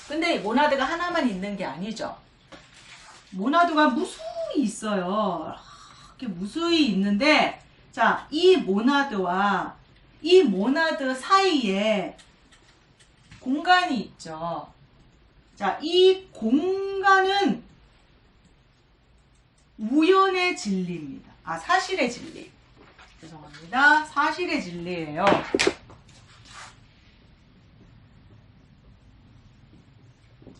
근데 모나드가 하나만 있는 게 아니죠. 모나드가 무수히 있어요. 이렇게 무수히 있는데, 자, 이 모나드와 이 모나드 사이에 공간이 있죠. 자, 이 공간은 우연의 진리입니다. 아, 사실의 진리. 죄송합니다. 사실의 진리예요.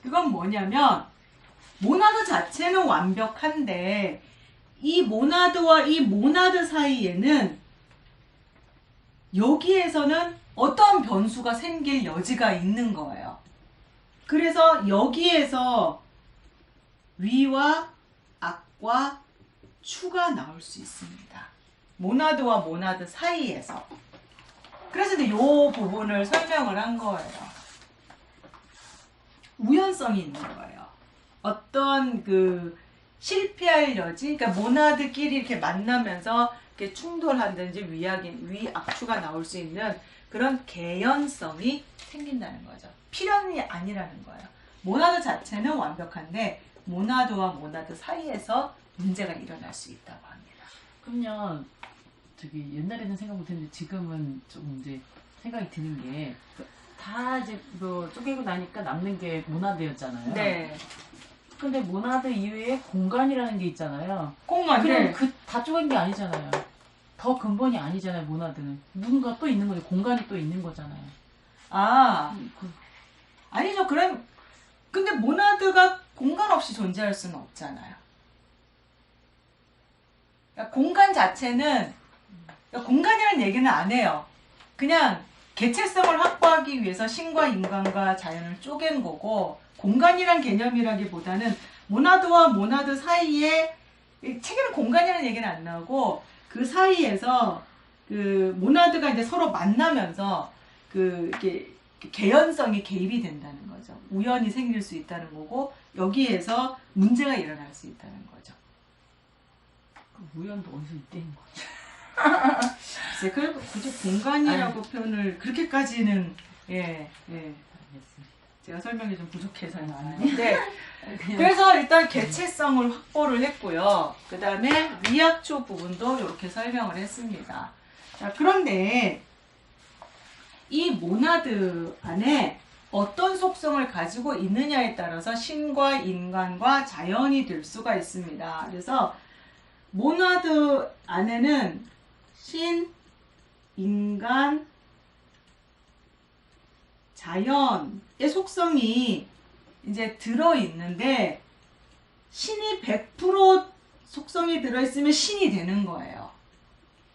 그건 뭐냐면 모나드 자체는 완벽한데 이 모나드와 이 모나드 사이에는 여기에서는 어떤 변수가 생길 여지가 있는 거예요. 그래서 여기에서 위와 악과 추가 나올 수 있습니다. 모나드와 모나드 사이에서. 그래서 이제 이 부분을 설명을 한 거예요. 우연성이 있는 거예요. 어떤 그 실패할 여지, 그러니까 모나드끼리 이렇게 만나면서 이렇게 충돌하든지 위악추가 나올 수 있는 그런 개연성이 생긴다는 거죠. 필연이 아니라는 거예요. 모나드 자체는 완벽한데 모나드와 모나드 사이에서 문제가 일어날 수 있다고 합니다. 그럼요. 저기 옛날에는 생각 못했는데 지금은 좀 이제 생각이 드는 게 다 이제 뭐 쪼개고 나니까 남는 게 모나드였잖아요. 네. 근데 모나드 이외에 공간이라는 게 있잖아요. 공간. 그럼 그 다 쪼갠 게 아니잖아요. 더 근본이 아니잖아요. 모나드는 누군가 또 있는 거죠. 공간이 또 있는 거잖아요. 아, 아니죠. 그럼 근데 모나드가 공간 없이 존재할 수는 없잖아요. 그러니까 공간 자체는 그러니까 공간이라는 얘기는 안 해요. 그냥 개체성을 확보하기 위해서 신과 인간과 자연을 쪼갠 거고 공간이란 개념이라기보다는 모나드와 모나드 사이에 책에는 공간이라는 얘기는 안 나오고 그 사이에서 그 모나드가 이제 서로 만나면서 그 이렇게 개연성이 개입이 된다는 거죠. 우연이 생길 수 있다는 거고 여기에서 문제가 일어날 수 있다는 거죠. 그 우연도 어디서 있다는 거죠. 글쎄, 그 굳이 공간이라고 표현을 그렇게까지는 알겠습니다. 제가 설명이 좀 부족해서는 아닌데 그래서 일단 개체성을 확보를 했고요. 그 다음에 위약초 부분도 이렇게 설명을 했습니다. 자, 그런데 이 모나드 안에 어떤 속성을 가지고 있느냐에 따라서 신과 인간과 자연이 될 수가 있습니다. 그래서 모나드 안에는 신, 인간, 자연의 속성이 이제 들어있는데 신이 100% 속성이 들어있으면 신이 되는 거예요.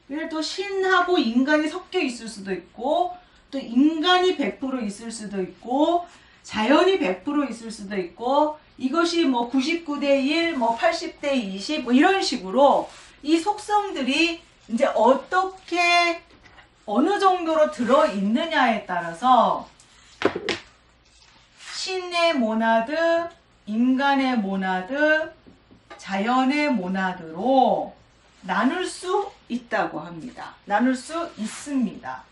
그래서 또 신하고 인간이 섞여 있을 수도 있고 또 인간이 100% 있을 수도 있고 자연이 100% 있을 수도 있고 이것이 뭐 99대 1, 뭐 80대 20 뭐 이런 식으로 이 속성들이 이제 어떻게 어느 정도로 들어있느냐에 따라서 신의 모나드, 인간의 모나드, 자연의 모나드로 나눌 수 있다고 합니다. 나눌 수 있습니다.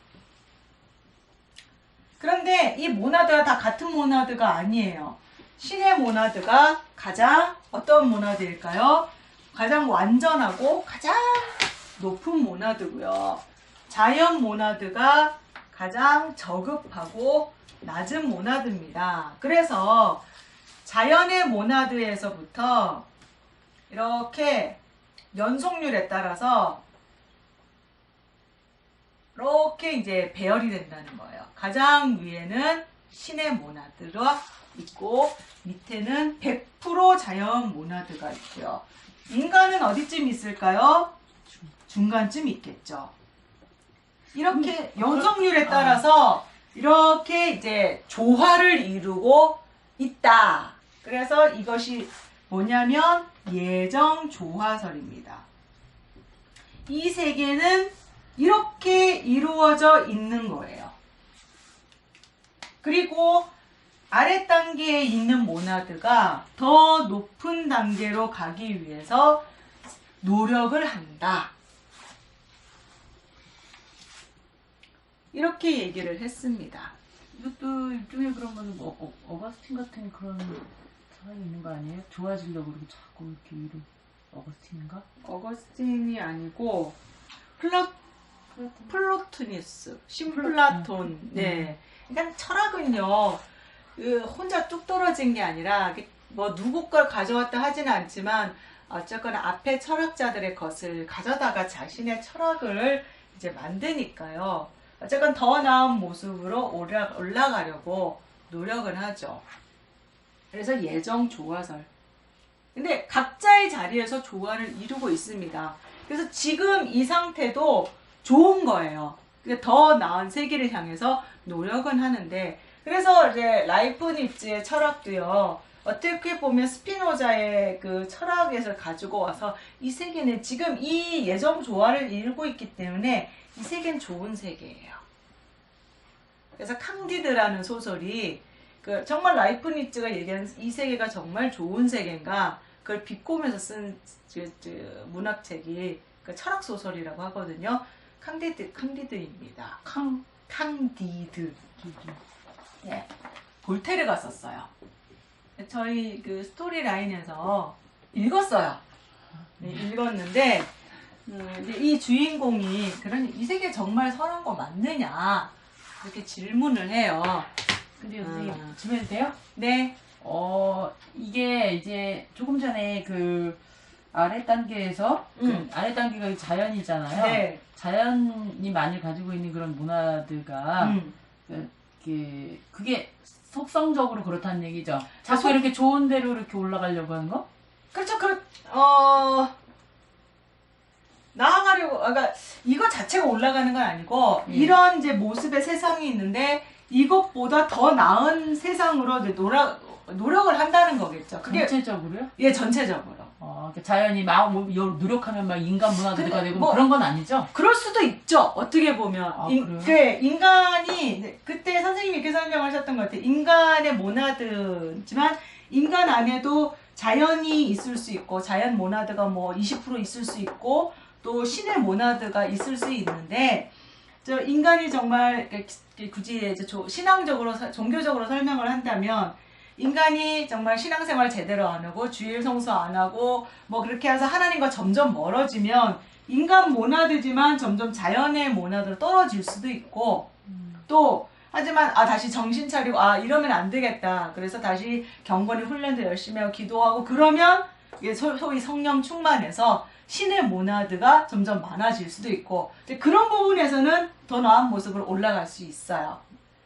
그런데 이 모나드가 다 같은 모나드가 아니에요. 신의 모나드가 가장 어떤 모나드일까요? 가장 완전하고 가장 높은 모나드고요. 자연 모나드가 가장 저급하고 낮은 모나드입니다. 그래서 자연의 모나드에서부터 이렇게 연속률에 따라서 이렇게 이제 배열이 된다는 거예요. 가장 위에는 신의 모나드가 있고 밑에는 100% 자연 모나드가 있고요. 인간은 어디쯤 있을까요? 중간쯤 있겠죠. 이렇게 연속률에 따라서 이렇게 이제 조화를 이루고 있다. 그래서 이것이 뭐냐면 예정 조화설입니다. 이 세계는 이렇게 이루어져 있는 거예요. 그리고 아래 단계에 있는 모나드가 더 높은 단계로 가기 위해서 노력을 한다. 이렇게 얘기를 했습니다. 이것도 일종의 그러면 뭐 어거스틴 같은 그런 사람이 있는 거 아니에요? 좋아지려고 그러고 자꾸 이렇게 위로. 어거스틴인가? 어거스틴이 아니고 플로토니스, 신플라톤. 네. 그러니까 철학은요, 혼자 뚝 떨어진 게 아니라 뭐 누구 걸 가져왔다 하지는 않지만 어쨌거나 앞에 철학자들의 것을 가져다가 자신의 철학을 이제 만드니까요. 어쨌건 더 나은 모습으로 올라가려고 노력을 하죠. 그래서 예정 조화설. 근데 각자의 자리에서 조화를 이루고 있습니다. 그래서 지금 이 상태도 좋은 거예요. 더 나은 세계를 향해서 노력은 하는데, 그래서 이제 라이프니츠의 철학도요, 어떻게 보면 스피노자의 그 철학에서 가지고 와서 이 세계는 지금 이 예정 조화를 이루고 있기 때문에 이 세계는 좋은 세계예요. 그래서 캉디드라는 소설이 정말 라이프니츠가 얘기하는 이 세계가 정말 좋은 세계인가, 그걸 비꼬면서 쓴 문학책이 철학 소설이라고 하거든요. 캉디드입니다. 캉디드. 네. 볼테르가 썼어요. 저희 그 스토리 라인에서 읽었어요. 네, 읽었는데 이제 이 주인공이 이 세계 정말 선한 거 맞느냐 이렇게 질문을 해요. 근데 선생님 질문해도 돼요? 네. 이게 이제 조금 전에 그 아래 단계에서 아래 단계가 자연이잖아요. 네. 자연이 많이 가지고 있는 그런 문화들가 그게 속성적으로 그렇다는 얘기죠. 자꾸 이렇게 좋은 데로 이렇게 올라가려고 하는 거? 그렇죠. 나아가려고, 그러니까 이거 자체가 올라가는 건 아니고 이런 이제 모습의 세상이 있는데 이것보다 더 나은 세상으로 이제 노력을 한다는 거겠죠. 그게 전체적으로요? 예, 전체적으로. 자연이 막 노력하면 막 인간 문화가 되고 그런 건 아니죠? 그럴 수도 있죠. 어떻게 보면. 인간이, 그때 선생님이 이렇게 설명하셨던 것 같아요. 인간의 모나드지만 인간 안에도 자연이 있을 수 있고, 자연 모나드가 뭐 20% 있을 수 있고, 또 신의 모나드가 있을 수 있는데, 인간이 정말 굳이 이제 신앙적으로, 종교적으로 설명을 한다면, 인간이 정말 신앙생활 제대로 안 하고 주일 성수 안 하고 뭐 그렇게 해서 하나님과 점점 멀어지면 인간 모나드지만 점점 자연의 모나드로 떨어질 수도 있고, 또 하지만 다시 정신 차리고 이러면 안 되겠다. 그래서 다시 경건히 훈련도 열심히 하고 기도하고 그러면 소위 성령 충만해서 신의 모나드가 점점 많아질 수도 있고, 그런 부분에서는 더 나은 모습으로 올라갈 수 있어요.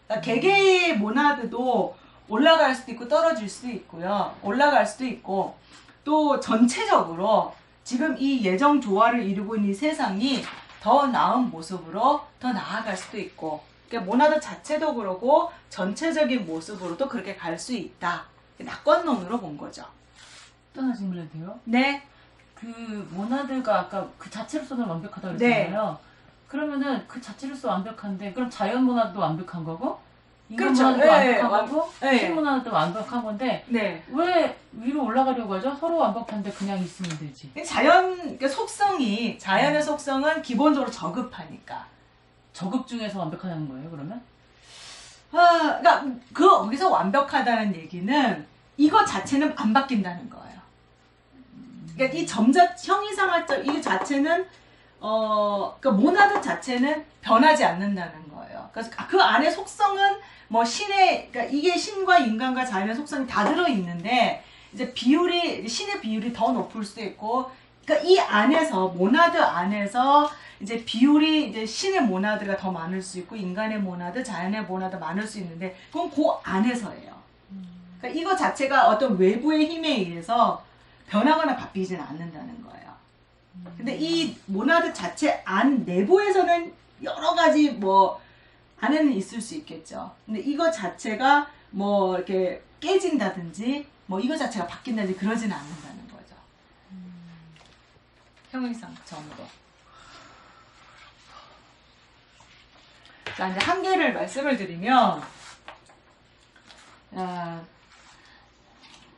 그러니까 개개의 모나드도 올라갈 수도 있고 떨어질 수도 있고요. 올라갈 수도 있고, 또 전체적으로 지금 이 예정 조화를 이루고 있는 이 세상이 더 나은 모습으로 더 나아갈 수도 있고, 그러니까 모나드 자체도 그러고 전체적인 모습으로도 그렇게 갈 수 있다. 낙관론으로 본 거죠. 또 하나 질문해도 돼요? 네. 그 모나드가 아까 그 자체로서는 완벽하다고 그랬잖아요. 네. 그러면은 그 자체로서 완벽한데 그럼 자연 모나드도 완벽한 거고 인간 그렇죠. 모나드도 완벽한 거고 네. 신 모나드도 완벽한 건데 왜 위로 올라가려고 하죠? 서로 완벽한데 그냥 있으면 되지. 그러니까 속성이, 자연의 속성은 기본적으로 저급하니까. 저급 중에서 완벽하다는 거예요, 그러면? 그러니까 거기서 완벽하다는 얘기는 이거 자체는 안 바뀐다는 거예요. 그러니까 이 형이상학적 이 자체는 그러니까 모나드 자체는 변하지 않는다는 거예요. 그래서 그 안에 속성은 뭐 그러니까 이게 신과 인간과 자연의 속성이 다 들어 있는데 이제 신의 비율이 더 높을 수도 있고, 그러니까 이 안에서 모나드 안에서 이제 비율이 이제 신의 모나드가 더 많을 수 있고 인간의 모나드, 자연의 모나드 많을 수 있는데 그건 그 안에서예요. 그러니까 이거 자체가 어떤 외부의 힘에 의해서 변하거나 바뀌지는 않는다는 거예요. 근데 이 모나드 자체 안 내부에서는 여러 가지 뭐 안에는 있을 수 있겠죠. 근데 이거 자체가 뭐 이렇게 깨진다든지 뭐 이거 자체가 바뀐다든지 그러지는 않는다는 거죠. 형이상 점으로. 자, 이제 한계를 말씀을 드리면,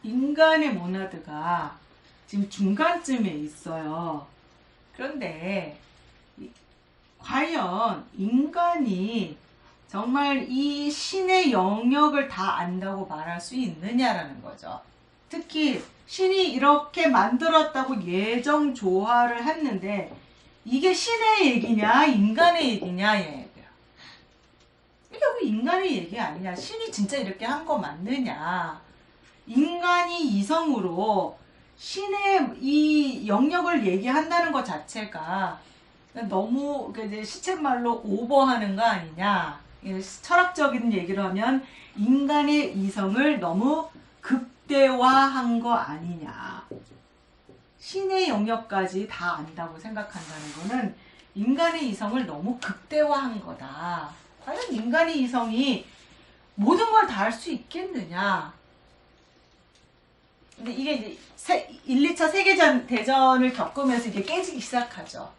인간의 모나드가 지금 중간쯤에 있어요. 그런데 과연 인간이 정말 이 신의 영역을 다 안다고 말할 수 있느냐라는 거죠. 특히 신이 이렇게 만들었다고 예정 조화를 했는데 이게 신의 얘기냐 인간의 얘기냐 얘기야. 이게 왜 인간의 얘기 아니냐. 신이 진짜 이렇게 한 거 맞느냐. 인간이 이성으로 신의 이 영역을 얘기한다는 것 자체가 너무 이제 시쳇말로 오버하는 거 아니냐. 철학적인 얘기로 하면 인간의 이성을 너무 극대화한 거 아니냐. 신의 영역까지 다 안다고 생각한다는 거는 인간의 이성을 너무 극대화한 거다. 과연 인간의 이성이 모든 걸 다 할 수 있겠느냐. 근데 이게 이제 1, 2차 세계대전을 겪으면서 이게 깨지기 시작하죠.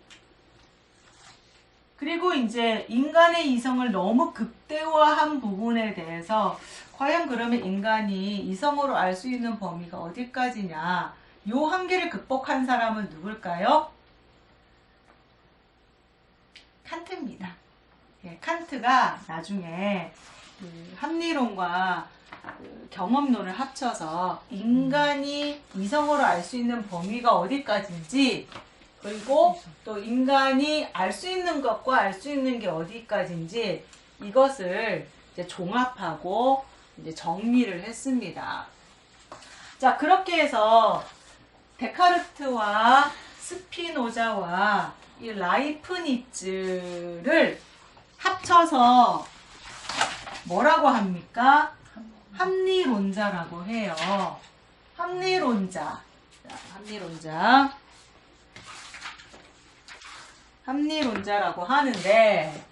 그리고 이제 인간의 이성을 너무 극대화한 부분에 대해서 과연 그러면 인간이 이성으로 알 수 있는 범위가 어디까지냐. 요 한계를 극복한 사람은 누굴까요? 칸트입니다. 예, 칸트가 나중에 그 합리론과 그 경험론을 합쳐서 인간이 이성으로 알 수 있는 범위가 어디까지인지 그리고 또 인간이 알 수 있는 것과 알 수 있는 게 어디까지인지 이것을 이제 종합하고 이제 정리를 했습니다. 자, 그렇게 해서 데카르트와 스피노자와 이 라이프니츠를 합쳐서 뭐라고 합니까? 합리론자라고 해요. 합리론자. 자, 합리론자라고 하는데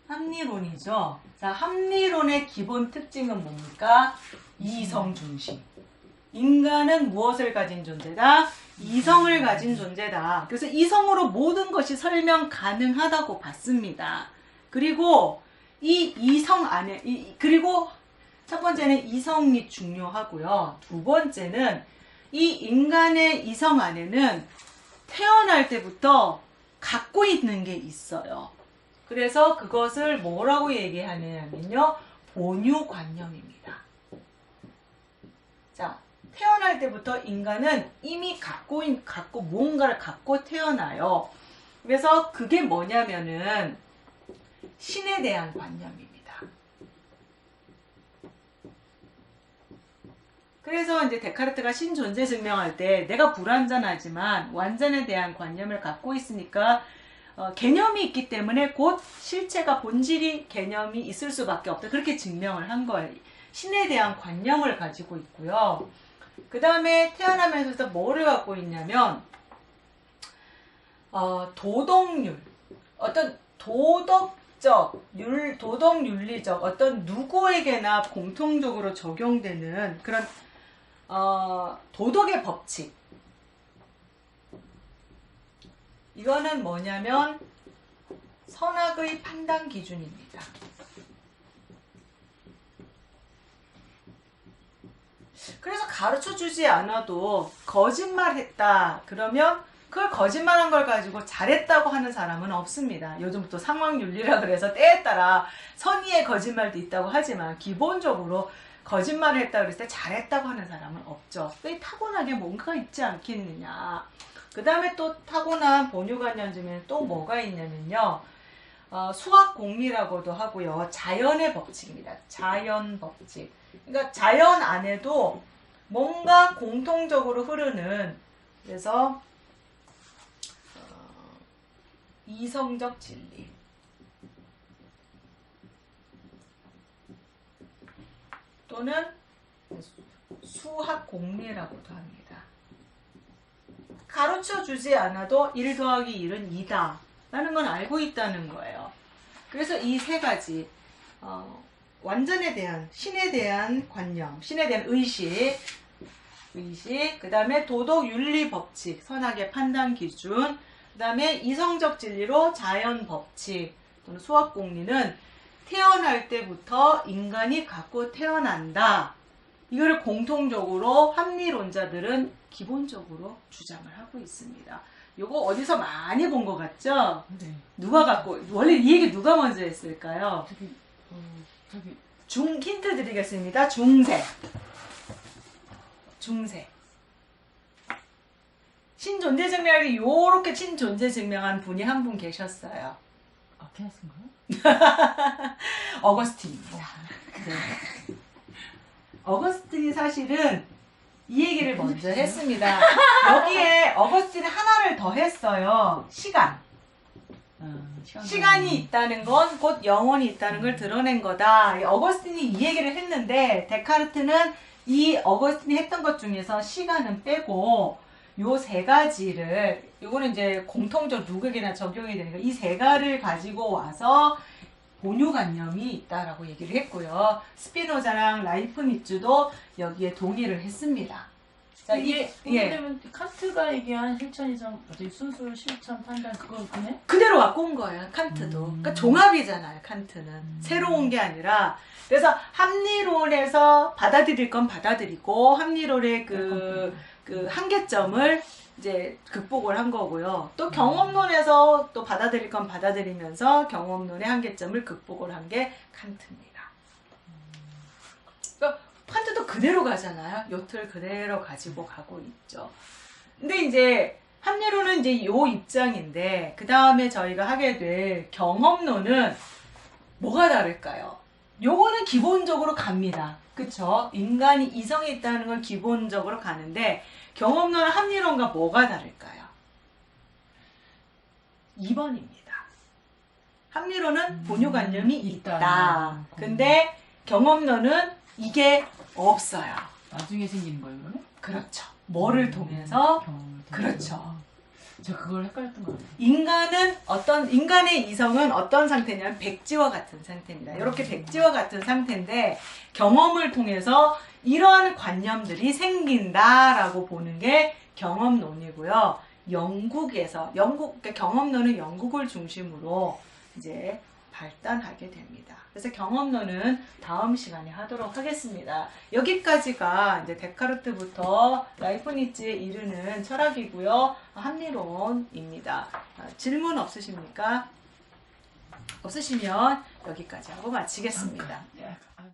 합리론이죠. 자, 합리론의 기본 특징은 뭡니까? 이성 중심. 인간은 무엇을 가진 존재다? 이성을 가진 존재다. 그래서 이성으로 모든 것이 설명 가능하다고 봤습니다. 그리고 이 이성 안에, 그리고 첫 번째는 이성이 중요하고요. 두 번째는 이 인간의 이성 안에는 태어날 때부터 갖고 있는 게 있어요. 그래서 그것을 뭐라고 얘기하냐면요. 본유관념입니다. 자, 태어날 때부터 인간은 이미 갖고 무언가를 갖고 태어나요. 그래서 그게 뭐냐면은 신에 대한 관념입니다. 그래서 이제 데카르트가 신 존재 증명할 때 내가 불완전하지만 완전에 대한 관념을 갖고 있으니까 개념이 있기 때문에 곧 실체가 본질이 개념이 있을 수밖에 없다. 그렇게 증명을 한 거예요. 신에 대한 관념을 가지고 있고요. 그 다음에 태어나면서 뭐를 갖고 있냐면 도덕률, 어떤 도덕윤리적 어떤 누구에게나 공통적으로 적용되는 그런 도덕의 법칙. 이거는 뭐냐면 선악의 판단 기준입니다. 그래서 가르쳐 주지 않아도 거짓말했다 그러면 그걸 거짓말한 걸 가지고 잘했다고 하는 사람은 없습니다. 요즘부터 상황윤리라 그래서 때에 따라 선의의 거짓말도 있다고 하지만 기본적으로 거짓말을 했다 그랬을 때 잘했다고 하는 사람은 없죠. 왜 타고나게 뭔가 있지 않겠느냐. 그 다음에 또 타고난 본유관념 중에 또 뭐가 있냐면요. 수학공리라고도 하고요. 자연의 법칙입니다. 자연 법칙. 그러니까 자연 안에도 뭔가 공통적으로 흐르는, 그래서 이성적 진리 또는 수학 공리라고도 합니다. 가르쳐 주지 않아도 1 더하기 1은 2다 라는 건 알고 있다는 거예요. 그래서 이 세 가지 완전에 대한, 신에 대한 관념, 신에 대한 의식, 그 다음에 도덕, 윤리, 법칙, 선악의 판단 기준, 그 다음에 이성적 진리로 자연 법칙 또는 수학 공리는 태어날 때부터 인간이 갖고 태어난다. 이거를 공통적으로 합리론자들은 기본적으로 주장을 하고 있습니다. 요거 어디서 많이 본 것 같죠? 네. 누가 갖고, 원래 이 얘기 누가 먼저 했을까요? 저기 힌트 드리겠습니다. 중세. 신존재 증명을 요렇게 신존재 증명한 분이 한 분 계셨어요. 아케나스인가요? 어거스틴입니다. 네. 어거스틴이 사실은 이 얘기를 먼저 했습니다. 여기에 어거스틴이 하나를 더 했어요. 시간. 시간이 있다는 건 곧 영혼이 있다는 걸 드러낸 거다. 어거스틴이 이 얘기를 했는데 데카르트는 이 어거스틴이 했던 것 중에서 시간은 빼고 요 세 가지를, 요거는 이제 공통적 누구에게나 적용이 되니까 이 세 가지를 가지고 와서 본유관념이 있다라고 얘기를 했고요. 스피노자랑 라이프니츠도 여기에 동의를 했습니다. 자, 이게 보면 칸트가 얘기한 실천이성, 순수 실천 판단 그거네? 그대로 갖고 온 거예요. 칸트도. 그러니까 종합이잖아요. 칸트는 새로운 게 아니라. 그래서 합리론에서 받아들일 건 받아들이고 합리론의 그 한계점을 이제 극복을 한 거고요. 또 경험론에서 또 받아들일 건 받아들이면서 경험론의 한계점을 극복을 한 게 칸트입니다. 그러니까 칸트도 그대로 가잖아요. 요 틀 그대로 가지고 가고 있죠. 근데 이제 합리론은 이제 요 입장인데 그 다음에 저희가 하게 될 경험론은 뭐가 다를까요? 요거는 기본적으로 갑니다. 그쵸? 인간이 이성이 있다는 건 기본적으로 가는데 경험론은 합리론과 뭐가 다를까요? 2번입니다. 합리론은 본유관념이 있다. 근데 경험론은 이게 없어요. 나중에 생기는 거예요, 그러면? 그렇죠. 뭐를 통해서? 경험을 통해서. 그렇죠. 제가 그걸 헷갈렸던 것 같아요. 인간의 이성은 어떤 상태냐면 백지와 같은 상태입니다. 이렇게 백지와 같은 상태인데 경험을 통해서 이러한 관념들이 생긴다라고 보는 게 경험론이고요. 그러니까 경험론은 영국을 중심으로 이제 발달하게 됩니다. 그래서 경험론은 다음 시간에 하도록 하겠습니다. 여기까지가 이제 데카르트부터 라이프니츠에 이르는 철학이고요. 합리론입니다. 질문 없으십니까? 없으시면 여기까지 하고 마치겠습니다.